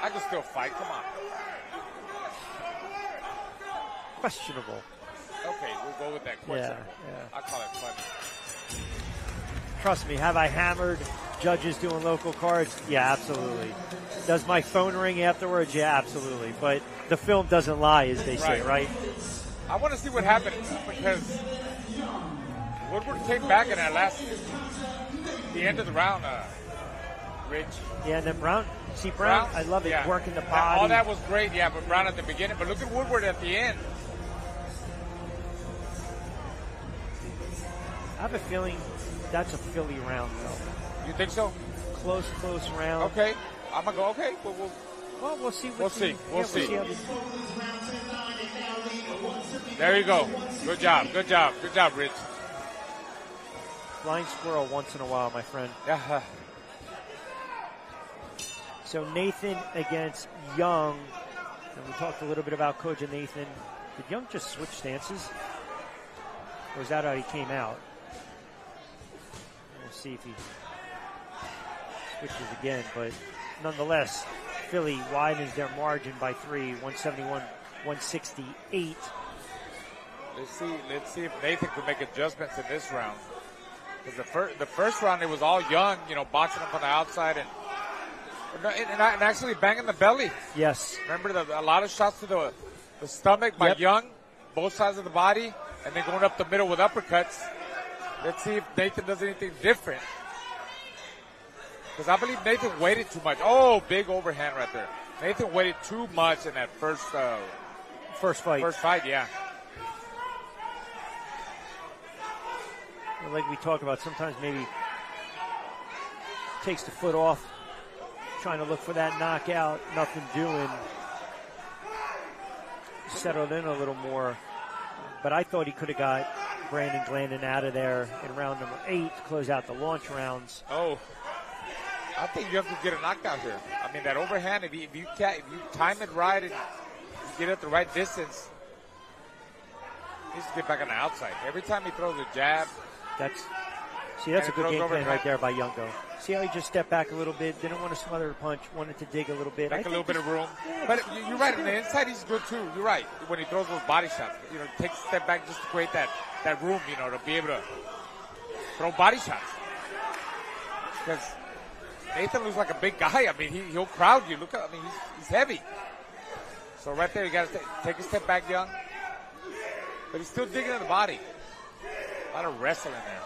I can still fight. Come on. Questionable. Okay, we'll go with that. Questionable. Yeah. I call it funny. Trust me, have I hammered judges doing local cards? Yeah, absolutely. Does my phone ring afterwards? Yeah, absolutely. But the film doesn't lie, as they say, right? I want to see what happened because Woodward came back in that the end of the round, Rich. Yeah, and then Brown. See, Brown, I love it, working the body. All that was great, but Brown at the beginning. But look at Woodward at the end. I have a feeling that's a Philly round, though. You think so? Close round. Okay. I'm going to go, okay. Well, we'll see. We'll see. We'll see. There you go. Good job, Rich. Blind squirrel once in a while, my friend. Yeah. So Nathan against Young. And we talked a little bit about Coach and Nathan. Did Young just switch stances? Or is that how he came out? We'll see if he switches again. But nonetheless, Philly widens their margin by 3, 171-168. Let's see if Nathan can make adjustments in this round. Because the first round, it was all Young, boxing up on the outside and actually banging the belly. Yes. Remember a lot of shots to the stomach by Young, both sides of the body, and then going up the middle with uppercuts. Let's see if Nathan does anything different. Because I believe Nathan waited too much. Oh, big overhand right there. Nathan waited too much in that first fight. First fight, yeah. Like we talk about, sometimes maybe takes the foot off, trying to look for that knockout, nothing doing. Settled in a little more. But I thought he could have got Brandon Glandon out of there in round number 8 to close out the launch rounds. Oh, I think you have to get a knockout here. I mean, that overhand, if you time it right and you get it at the right distance, he needs to get back on the outside. Every time he throws a jab. That's a good game plan right there by Young, though. See how he just stepped back a little bit, didn't want to smother the punch, wanted to dig a little bit. Like a little bit of room. But you're right, on the inside he's good too. You're right. When he throws those body shots, takes a step back just to create that room, to be able to throw body shots. Because Nathan looks like a big guy. I mean, he'll crowd you. He's heavy. So right there, you got to take a step back, Young. But he's still digging in the body. A lot of wrestling there.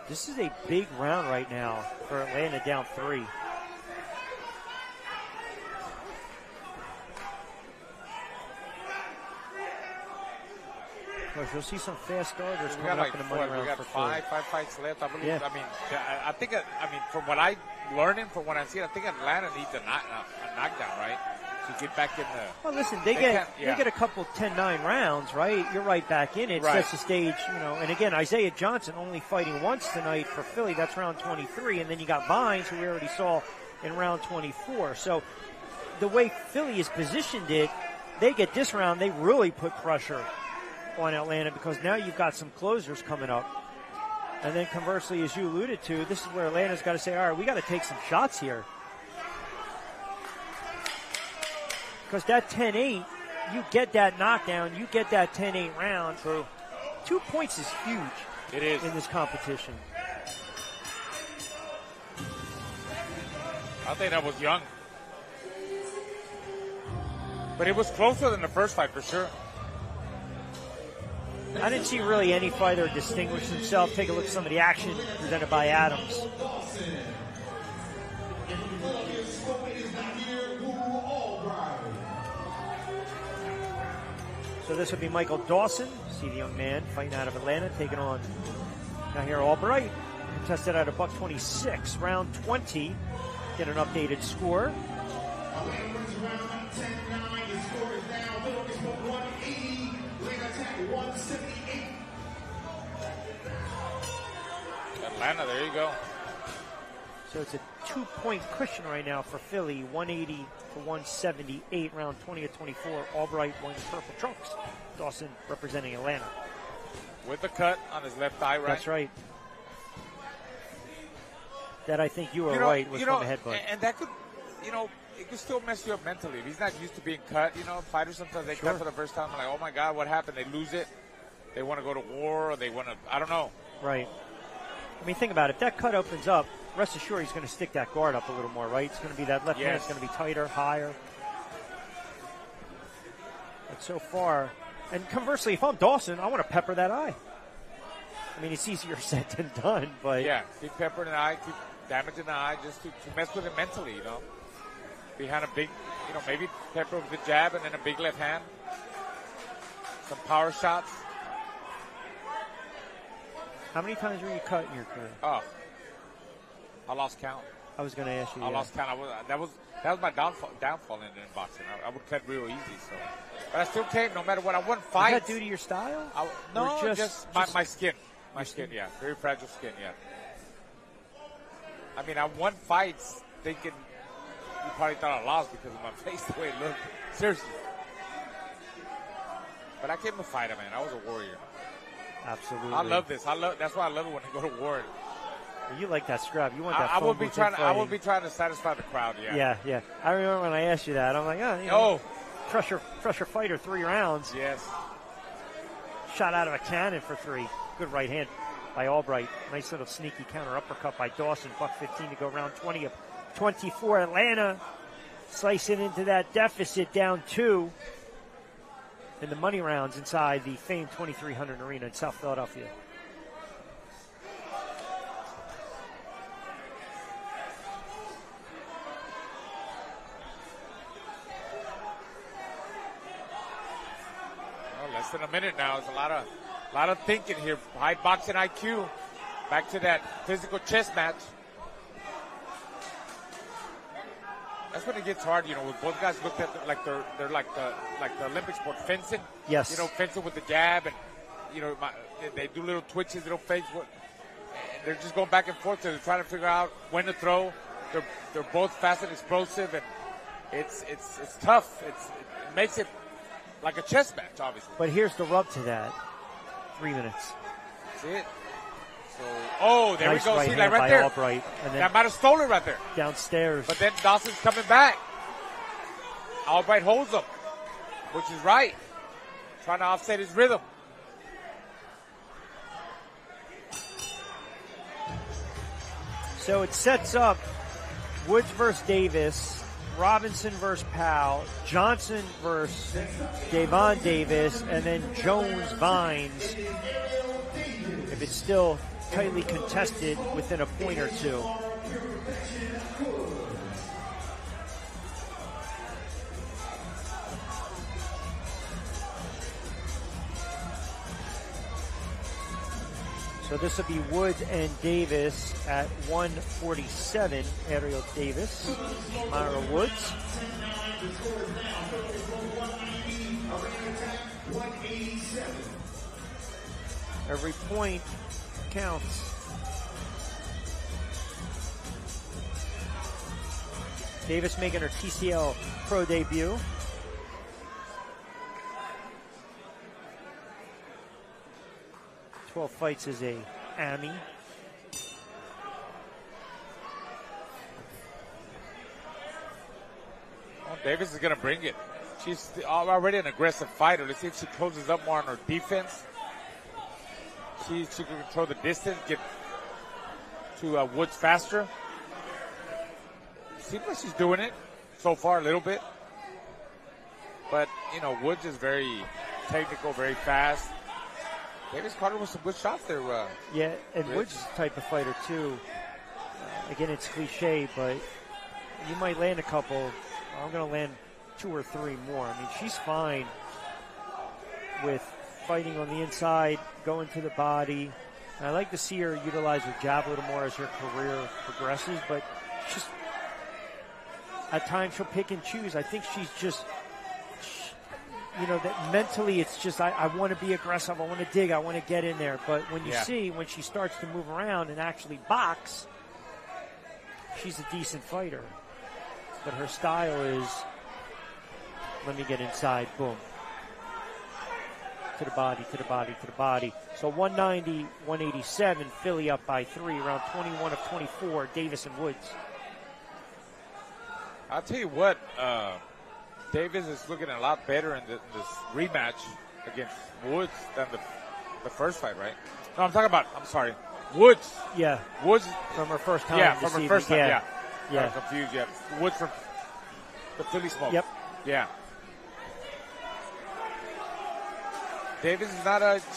This is a big round right now for Atlanta, down 3. Of course, you'll see some fast starters coming up in the money round. We got five fights left. I believe. Yeah. I think from what I'm learning, from what I'm seeing, I think Atlanta needs a knockdown, right? To get back in the. Well, listen, they get a couple 10-9 rounds, right? You're right back in it. Sets the stage, And again, Isaiah Johnson only fighting once tonight for Philly. That's round 23, and then you got Vines, who we already saw in round 24. So the way Philly is positioned it, they get this round, they really put pressure on Atlanta because now you've got some closers coming up. And then conversely, as you alluded to, this is where Atlanta's got to say, all right, we got to take some shots here. Because that 10-8, you get that knockdown, you get that 10-8 round. True. 2 points is huge. It is. In this competition. I think that was Young. But it was closer than the first fight for sure. I didn't see really any fighter distinguish himself. Take a look at some of the action presented by Adams. So this would be Michael Dawson. See the young man fighting out of Atlanta, taking on Nahir Albright. Contested at $126, round 20. Get an updated score. Atlanta, there you go. So it's a 2-point cushion right now for Philly, 180 to 178, round 20 of 24. Albright wearing purple trunks. Dawson representing Atlanta. With the cut on his left eye, right? That's right. That I think you were right was from the headbutt. And that could, it could still mess you up mentally. If he's not used to being cut, fighters sometimes they cut for the first time. Like, oh my God, what happened? They lose it. They want to go to war or they want to, I don't know. Right. I mean, think about it. If that cut opens up, rest assured he's going to stick that guard up a little more, right? It's going to be that left hand's going to be tighter, higher. But so far, and conversely, if I'm Dawson, I want to pepper that eye. I mean, it's easier said than done, but. Yeah, keep peppering the eye, keep damaging the eye just to mess with it mentally, Behind a big, maybe pepper with the jab and then a big left hand. Some power shots. How many times were you cut in your career? Oh, I lost count. I was going to ask you. I lost count. That was my downfall in boxing. I would cut real easy. So, but I still came no matter what. I won fights. Is that due to your style? No, just my skin. My skin, yeah, very fragile skin, yeah. I mean, I won fights thinking you probably thought I lost because of my face the way it looked. Seriously. But I came a fighter, man. I was a warrior. Absolutely. I love this. That's why I love it when I go to war. You like that scrap. You want that. I will be trying to satisfy the crowd. Yeah. Yeah. I remember when I asked you that. I'm like, crush your fighter 3 rounds. Yes. Shot out of a cannon for 3. Good right hand by Albright. Nice little sneaky counter uppercut by Dawson. $115 to go. Round 20 of 24. Atlanta slicing into that deficit, down 2 in the money rounds inside the famed 2300 Arena in South Philadelphia. Less than a minute now. It's a lot of thinking here. High boxing IQ. Back to that physical chess match. That's when it gets hard, when both guys look at like they're like the Olympic sport, fencing. Yes. Fencing with the jab and they do little twitches, little fakes. They're just going back and forth. They're trying to figure out when to throw. They're both fast and explosive, and it's tough. It makes it like a chess match, obviously. But here's the rub to that: 3 minutes. That's it. So, there nice we go. Right See, hand right by there. Albright, and then that might have stolen right there. Downstairs. But then Dawson's coming back. Albright holds him, which is right. Trying to offset his rhythm. So it sets up Woods versus Davis, Robinson versus Powell, Johnson versus Davon Davis, and then Jones Vines. If it's still tightly contested within a point or two. So this will be Woods and Davis at 147. Ariel Davis, Myra Woods. Every point counts. Davis making her TCL Pro debut. "12 fights as a Ami. Well, Davis is going to bring it. She's already an aggressive fighter. Let's see if she closes up more on her defense. She can control the distance, get to Woods faster. Seems like she's doing it so far a little bit. But, Woods is very technical, very fast. Davis caught her with some good shots there. Yeah, and Rich. Woods is the type of fighter, too. Again, it's cliche, but you might land a couple. I'm going to land 2 or 3 more. I mean, she's fine with fighting on the inside, going to the body. And I like to see her utilize her jab a little more as her career progresses, but at times she'll pick and choose. I think she's just, that mentally it's just, I want to be aggressive. I want to dig. I want to get in there. But when you see, when she starts to move around and actually box, she's a decent fighter. But her style is, let me get inside, boom. To the body, to the body, to the body. So 190, 187, Philly up by 3, round 21 of 24, Davis and Woods. I'll tell you what, Davis is looking a lot better in this rematch against Woods than the first fight, right? No, I'm sorry, Woods. Yeah. Woods. From her first time. Yeah, from her first time, yeah. Yeah. I'm confused, yeah. Woods from the Philly Smoke. Yep. Yeah. Davis is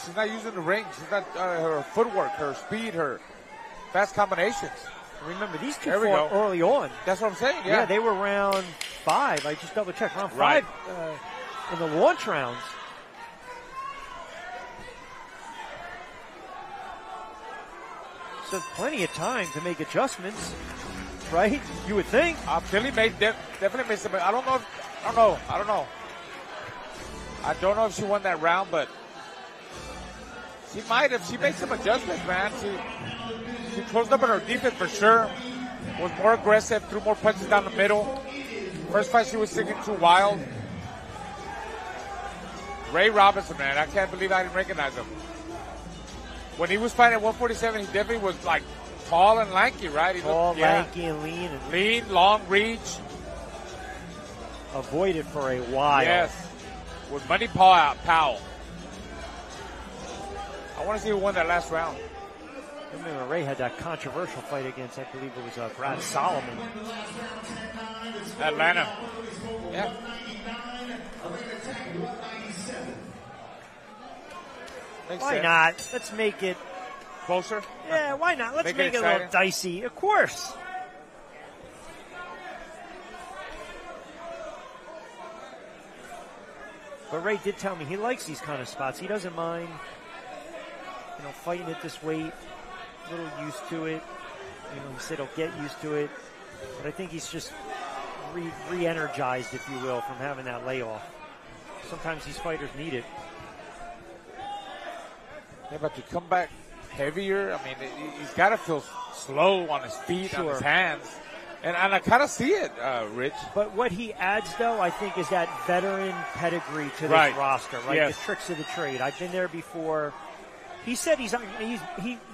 she's not using the ring. She's not, her footwork, her speed, her fast combinations. Remember, these two fought early on. That's what I'm saying, yeah. Yeah, they were round 5. I just double-checked. Round 5 in the launch rounds. So plenty of time to make adjustments, right? You would think. Philly definitely made some. I don't know if she won that round, but she might have. She made some adjustments, man. She closed up on her defense for sure. Was more aggressive, threw more punches down the middle. First fight, she was sticking too wild. Ray Robinson, man, I can't believe I didn't recognize him. When he was fighting at 147, he definitely was like tall and lanky, right? Lanky, and lean. Lean, long reach. Avoided for a while. Yes. With Money Powell. I want to see who won that last round. I remember Ray had that controversial fight against, I believe it was Brad Solomon. Atlanta. Yeah. Why not? Let's make it closer. Yeah, why not? Let's make it a little dicey. Of course. But Ray did tell me he likes these kind of spots. He doesn't mind, fighting at this weight. A little used to it. He said he'll get used to it. But I think he's just re-energized, if you will, from having that layoff. Sometimes these fighters need it. Yeah, but to come back heavier, I mean, he's got to feel slow on his feet, on his hands. And I kind of see it, Rich. But what he adds, though, I think, is that veteran pedigree to this roster, right? Yes. The tricks of the trade. I've been there before. He said he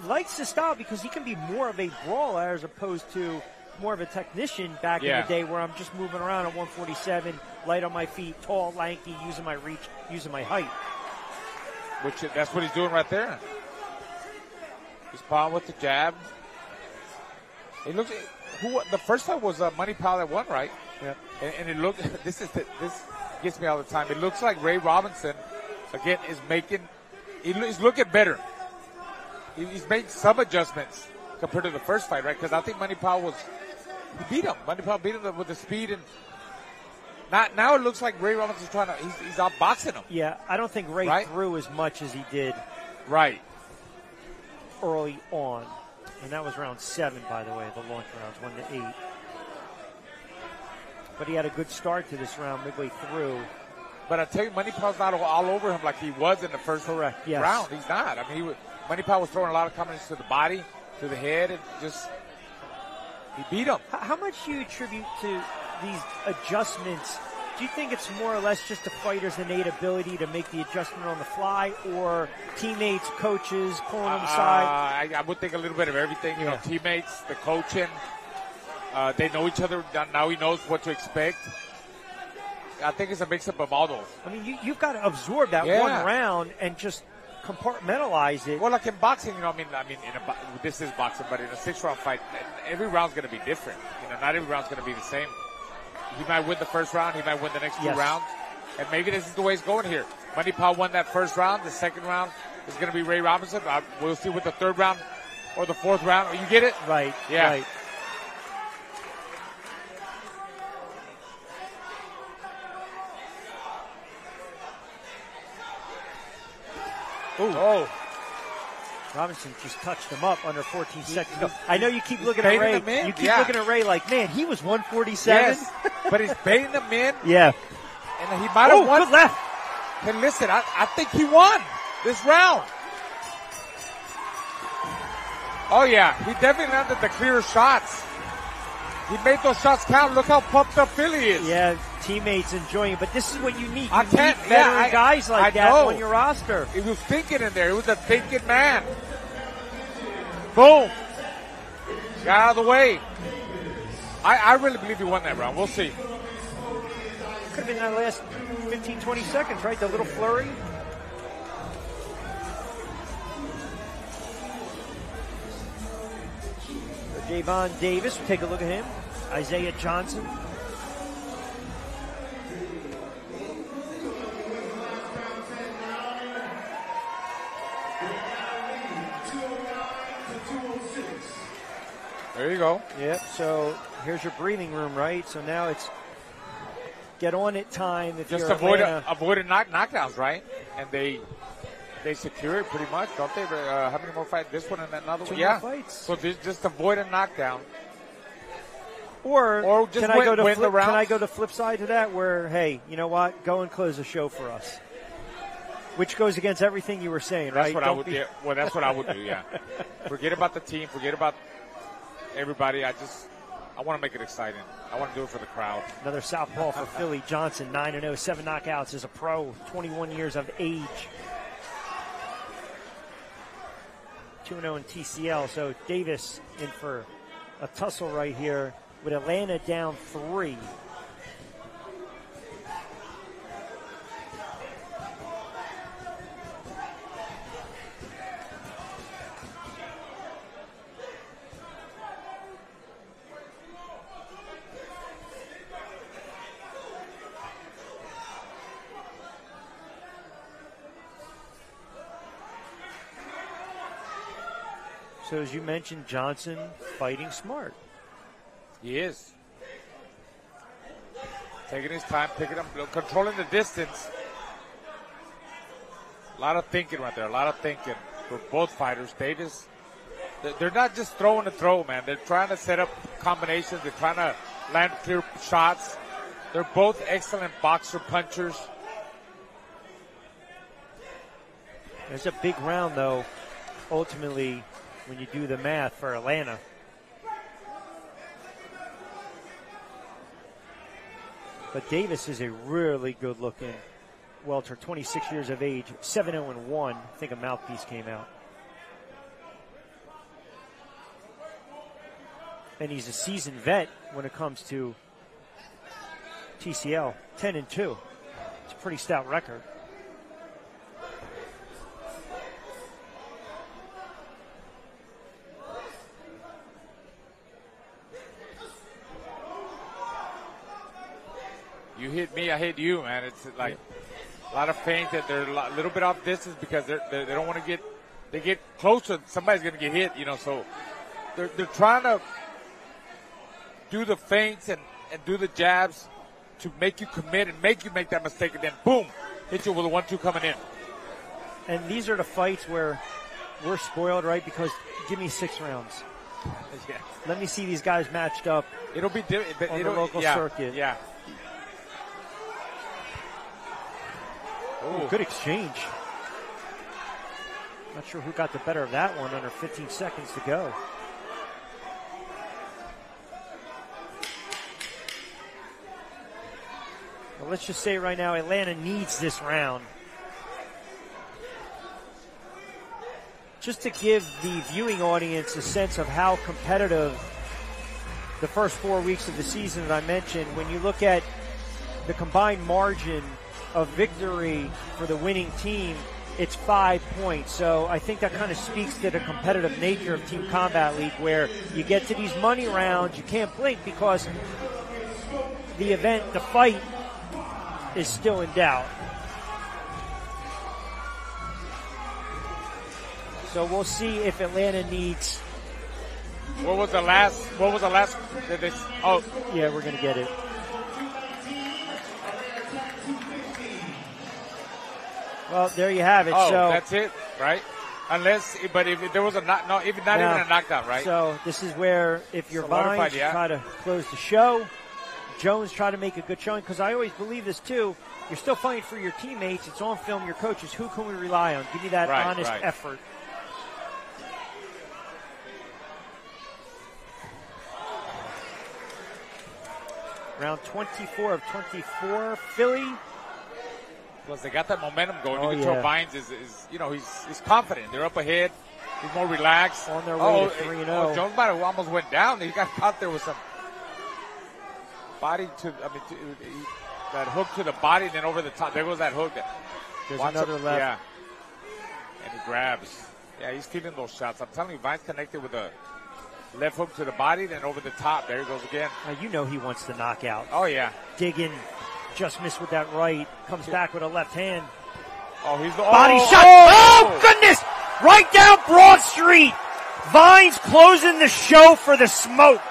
likes the style because he can be more of a brawler as opposed to more of a technician back in the day where I'm just moving around at 147, light on my feet, tall, lanky, using my reach, using my height. That's what he's doing right there. He's palm with the jab. It looks. The first time was Money Powell that won, right? Yeah. And it looked. This gets me all the time. It looks like Ray Robinson again is making. He's looking better. He's made some adjustments compared to the first fight, right? Because I think Money Powell he beat him. Money Powell beat him with the speed and. Now it looks like Ray Robinson's trying to. He's outboxing him. Yeah, I don't think Ray threw as much as he did. Right. Early on. And that was round 7, by the way, the launch rounds, 1-8. But he had a good start to this round midway through. But I tell you, Money Powell's not all over him like he was in the first round. He's not. I mean, Money Powell was throwing a lot of combinations to the body, to the head, and he beat him. How much do you attribute to these adjustments? Do you think it's more or less just the fighter's innate ability to make the adjustment on the fly, or teammates, coaches pulling them aside? I would think a little bit of everything. Teammates, the coaching. They know each other. Now he knows what to expect. I think it's a mix-up of all those. I mean, you've got to absorb that one round and just compartmentalize it. Well, like in boxing, this is boxing, but in a 6-round fight, every round's going to be different. Not every round's going to be the same. He might win the first round. He might win the next 2 rounds. And maybe this is the way it's going here. Money Powell won that first round. The second round is going to be Ray Robinson. We'll see with the third round or the fourth round. You get it? Right. Yeah. Right. Ooh. Oh. Robinson just touched him up under 14 seconds to go. I know you keep looking at baiting Ray. him in. You keep looking at Ray like, man, he was 147. Yes, but he's baiting him in. Yeah. And he might have won. Good left. And listen, I think he won this round. Oh, yeah. He definitely landed the clearer shots. He made those shots count. Look how pumped up Philly is. Yeah, teammates enjoying it. But this is what you need. I can't. Need veteran guys like that know. on your roster. He was thinking in there. He was a thinking man. Boom. Got out of the way. I really believe he won that round. We'll see. Could have been that last 15, 20 seconds, right? The little flurry. Javon Davis, we'll take a look at him. Isaiah Johnson. There you go. Yep, so here's your breathing room, right? So now it's get on it time if just you're Atlanta. avoid knockdowns, right? And they secure it pretty much, don't they? How many more fights? This one and another one? Two more fights. So just avoid a knockdown. Or just can I go to win the round? Can I go to flip side to that where, hey, you know what? Go and close the show for us. Which goes against everything you were saying, right? That's what I would do. Well, that's what I would do, yeah. Forget about the team. Forget about everybody. I want to make it exciting. I want to do it for the crowd. Another southpaw for Philly. Johnson, 9-0, 7 knockouts as a pro, 21 years of age. 2-0 in TCL. So Davis in for a tussle right here with Atlanta down 3. So as you mentioned, Johnson fighting smart. He is. Taking his time, picking up, controlling the distance. A lot of thinking right there, a lot of thinking for both fighters. Davis, they're not just throwing to throw, man. They're trying to set up combinations. They're trying to land clear shots. They're both excellent boxer punchers. It's a big round, though, ultimately, when you do the math for Atlanta. But Davis is a really good-looking welter, 26 years of age, 7-0-1. I think a mouthpiece came out. And he's a seasoned vet when it comes to TCL, 10-2. It's a pretty stout record. You hit me, I hit you, man. It's like a lot of feints that they're a little bit off distance because they don't want to get, they get closer, somebody's going to get hit, you know, so they're trying to do the feints and do the jabs to make you commit and make you make that mistake, and then boom, hit you with a 1-2 coming in. And these are the fights where we're spoiled, right? Because give me 6 rounds. Yeah. Let me see these guys matched up. It'll be different on the local circuit. Yeah. Oh, good exchange. Not sure who got the better of that one under 15 seconds to go. Well, let's just say right now Atlanta needs this round. Just to give the viewing audience a sense of how competitive the first 4 weeks of the season that I mentioned, when you look at the combined margin of victory for the winning team, it's 5 points. So I think that kind of speaks to the competitive nature of Team Combat League, where you get to these money rounds, you can't blink because the event, the fight, is still in doubt. So we'll see if Atlanta needs. What was the last? Oh, yeah, we're going to get it. Well, there you have it. Oh, so that's it, right? Unless, but if there was a not even a knockdown, right? So this is where if you're Solidified, Vines, yeah. try to close the show. Jones try to make a good showing, because I always believe this too. You're still fighting for your teammates. It's on film, your coaches. Who can we rely on? Give me that honest effort. Round 24 of 24, Philly. Because they got that momentum going. You can tell Vines is he's confident. They're up ahead. He's more relaxed. On their way to 3-0. Jones might have almost went down. He got caught there with some body that hook to the body, and then over the top. There goes that hook. There's another left. Yeah. And he grabs. Yeah, he's feeling those shots. I'm telling you, Vines connected with a left hook to the body, then over the top. There he goes again. Now, you know he wants the knockout. Oh, yeah. Digging. Just missed with that right. Comes back with a left hand. Oh, he's the body shot. Oh, goodness! Right down Broad Street. Vines closing the show for the smoke.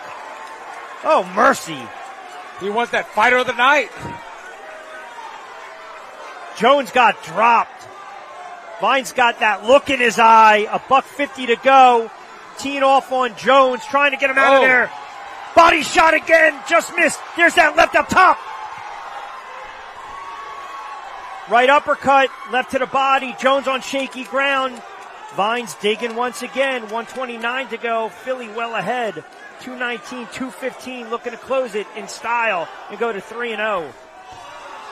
Oh, mercy. He wants that fighter of the night. Jones got dropped. Vines got that look in his eye. $1:50 to go. Teeing off on Jones, trying to get him out of there. Body shot again. Just missed. There's that left up top. Right uppercut, left to the body. Jones on shaky ground. Vines digging once again. 1:29 to go. Philly well ahead. 2:19, 2:15, looking to close it in style and go to 3-0.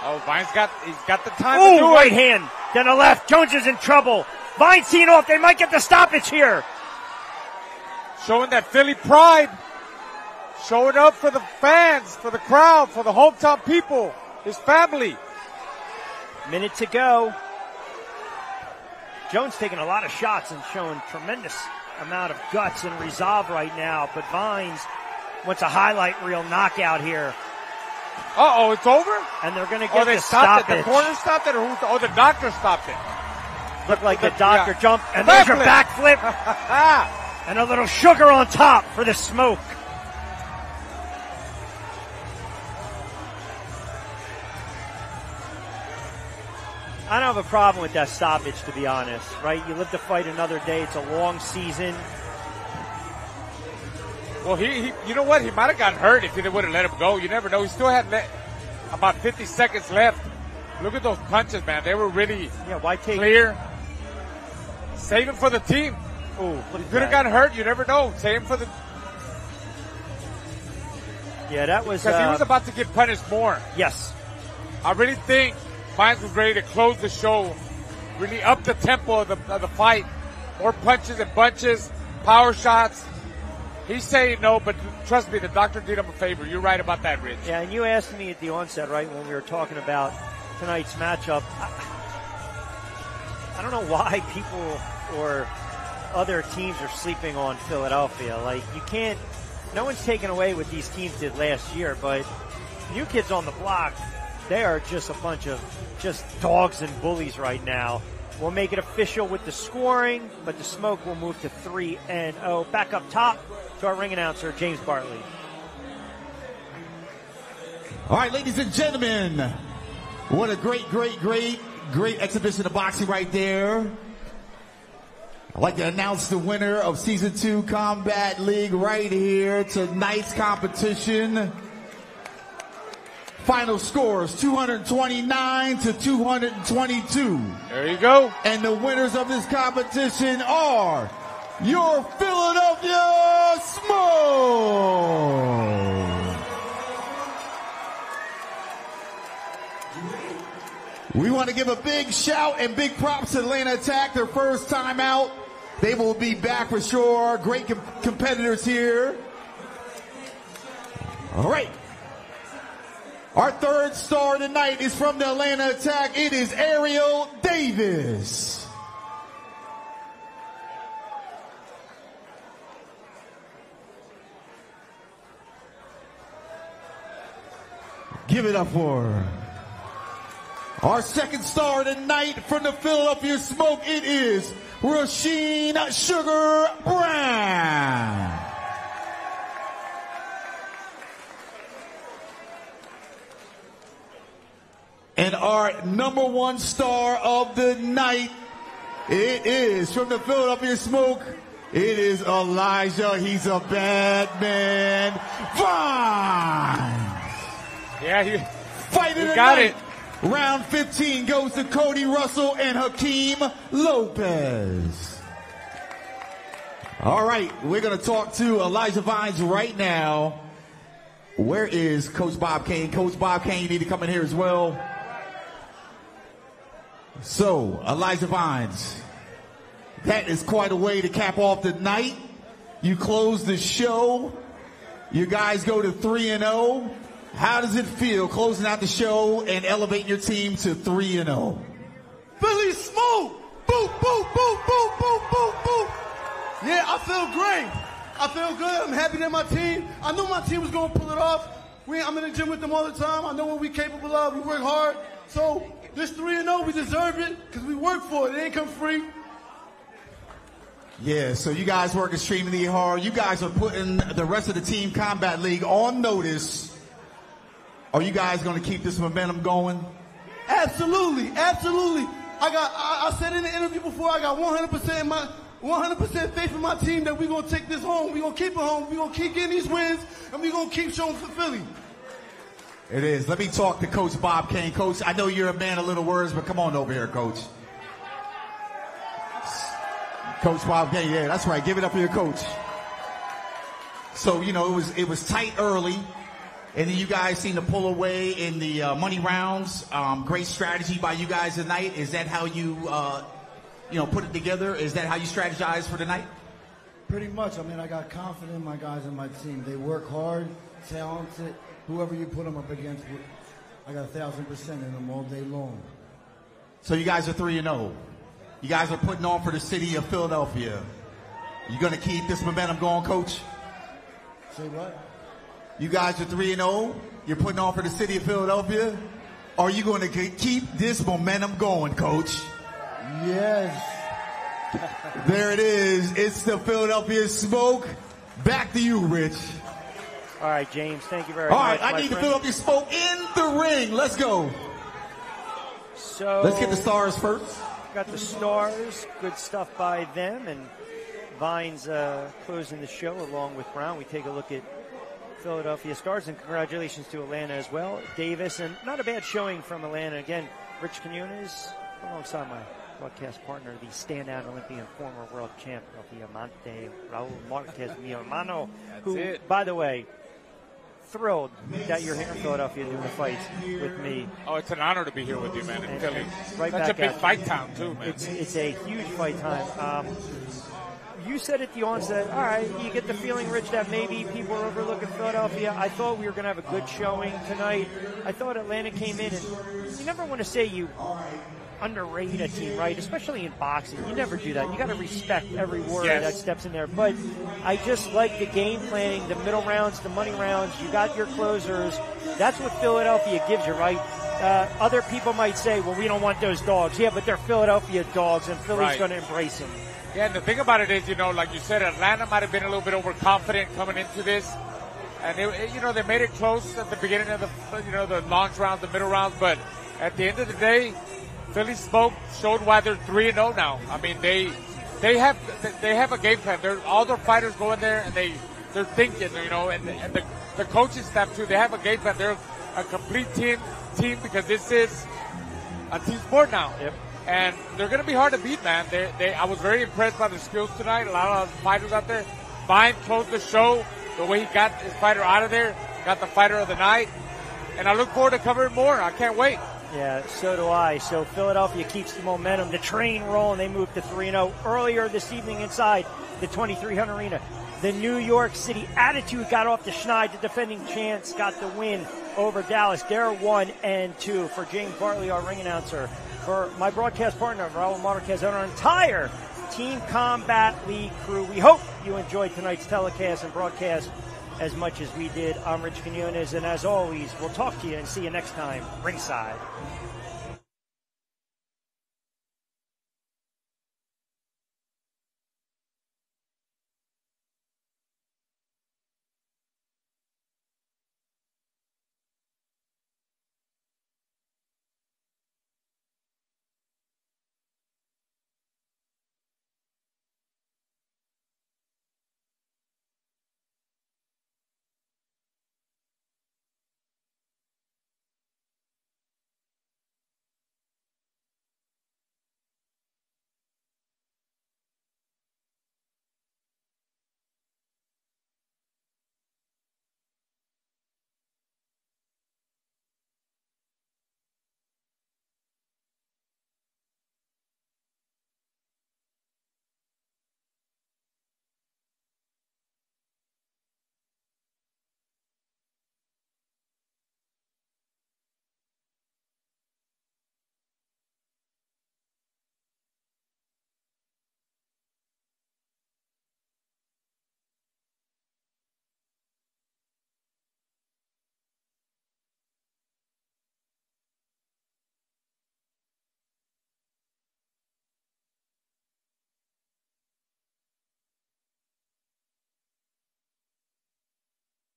Oh, Vines he's got the time to do it. Right hand, then a left. Jones is in trouble. Vines teeing off. They might get the stoppage here. Showing that Philly pride. Showing up for the fans, for the crowd, for the hometown people, his family. Minute to go. Jones taking a lot of shots and showing tremendous amount of guts and resolve right now, but Vines wants a highlight reel knockout here. Uh-oh, it's over? And they're going to get they the stopped stoppage. it. The corner stopped it, or the doctor stopped it. Looked like the doctor jumped, and there's your backflip. And a little sugar on top for the smoke. I don't have a problem with that stoppage, to be honest, right? You live to fight another day. It's a long season. Well, he you know what? He might have gotten hurt if they would have let him go. You never know. He still had about 50 seconds left. Look at those punches, man. They were really clear. Save him for the team. Oh, he could have gotten hurt. You never know. Save him for the... Yeah, that was... Because he was about to get punished more. Yes. I really think Vines was ready to close the show, really up the tempo of the fight. More punches and bunches, power shots. He's saying no, but trust me, the doctor did him a favor. You're right about that, Rich. Yeah, and you asked me at the onset, right, when we were talking about tonight's matchup. I don't know why people or other teams are sleeping on Philadelphia. Like, you can't, no one's taken away what these teams did last year, but New Kids on the Block, they are just a bunch of just dogs and bullies right now. We'll make it official with the scoring, but the smoke will move to 3-0. Back up top to our ring announcer, James Bartley. All right, ladies and gentlemen, what a great exhibition of boxing right there. I'd like to announce the winner of Season 2 Combat League right here. Tonight's competition. Final scores, 229 to 222. There you go. And the winners of this competition are your Philadelphia Smoke. We want to give a big shout and big props to Atlanta Attack, their first time out. They will be back for sure. Great competitors here. All right. Our third star tonight is from the Atlanta Attack. It is Ariel Davis. Give it up for her. Our second star tonight from the Philadelphia Smoke, it is Rasheen Sugar Brown. And our number one star of the night It is from the Philadelphia Smoke. It is Elijah. He's a bad man. Vines. Yeah, he Fighting got it. Round 15 goes to Cody Russell and Hakeem Lopez. All right, we're going to talk to Elijah Vines right now. Where is Coach Bob Kane? Coach Bob Kane, you need to come in here as well. So, Elijah Vines, that is quite a way to cap off the night. You close the show. You guys go to 3-0. How does it feel closing out the show and elevating your team to 3-0? Philly Smoke! Boop, boop, boop, boop, boop, boop, boop. Yeah, I feel great. I feel good. I'm happy that my team, I knew my team was going to pull it off. I'm in the gym with them all the time. I know what we're capable of. We work hard. So this 3-0, we deserve it because we work for it. It ain't come free. Yeah, so you guys work extremely hard. You guys are putting the rest of the Team Combat League on notice. Are you guys going to keep this momentum going? Absolutely, absolutely. I said in the interview before, I got 100% faith in my team that we're going to take this home. We're going to keep it home. We're going to keep getting these wins, and we're going to keep showing for Philly. It is. Let me talk to Coach Bob Kane. Coach, I know you're a man of little words, but come on over here, Coach. Coach Bob Kane, yeah, that's right. Give it up for your coach. So, you know, it was tight early. And then you guys seem to pull away in the money rounds. Great strategy by you guys tonight. Is that how you, put it together? Is that how you strategize for tonight? Pretty much. I mean, I got confidence in my guys and my team. They work hard, talented. Whoever you put them up against, I got 1,000% in them all day long. So you guys are 3-0. You guys are putting on for the city of Philadelphia. You going to keep this momentum going, Coach? Say what? You guys are 3-0. You're putting on for the city of Philadelphia. Are you going to keep this momentum going, Coach? Yes. There it is. It's the Philadelphia Smoke. Back to you, Rich. All right, James. Thank you very much. All right, I need the Philadelphia Smoke in the ring. Let's go. So let's get the stars first. Got the stars. Good stuff by them. And Vines closing the show along with Brown. We take a look at Philadelphia Stars, and congratulations to Atlanta as well. Davis, and not a bad showing from Atlanta. Again, Rich Quinones, alongside my broadcast partner, the standout Olympian, former world champ of the Amante, Raul Marquez, mi hermano, who, by the way, thrilled that you're here in Philadelphia doing the fights with me. Oh, it's an honor to be here with you, man, in Philly. Right, that's a big fight town, too, man. It's a huge fight time. You said at the onset, all right, you get the feeling, Rich, that maybe people are overlooking Philadelphia. I thought we were going to have a good showing tonight. I thought Atlanta came in, and you never want to say you underrate a team, right? Especially in boxing. You never do that. You got to respect every word that steps in there. But I just like the game planning, the middle rounds, the money rounds. You got your closers. That's what Philadelphia gives you, right? Other people might say, well, we don't want those dogs. Yeah, but they're Philadelphia dogs, and Philly's going to embrace them. Yeah, and the thing about it is, like you said, Atlanta might have been a little bit overconfident coming into this. And, they made it close at the beginning of the launch rounds, the middle rounds. But at the end of the day, Philly Smoke showed why they're 3-0 now. I mean, they have a game plan. All their fighters go in there and they're thinking, and the coaching staff too. They have a game plan. They're a complete team because this is a team sport now. Yep. And they're going to be hard to beat, man. I was very impressed by their skills tonight. A lot of fighters out there. Vine closed the show the way he got his fighter out of there, got the fighter of the night. And I look forward to covering more. I can't wait. Yeah, so do I. So Philadelphia keeps the momentum, the train rolling. They moved to 3-0 earlier this evening inside the 2300 Arena. The New York City Attitude got off the schneid. The defending champs got the win over Dallas. They're 1-2. For James Bartley, our ring announcer, for my broadcast partner, Raul Marquez, and our entire Team Combat League crew, we hope you enjoyed tonight's telecast and broadcast as much as we did. I'm Rich Quinones, and as always, we'll talk to you and see you next time ringside.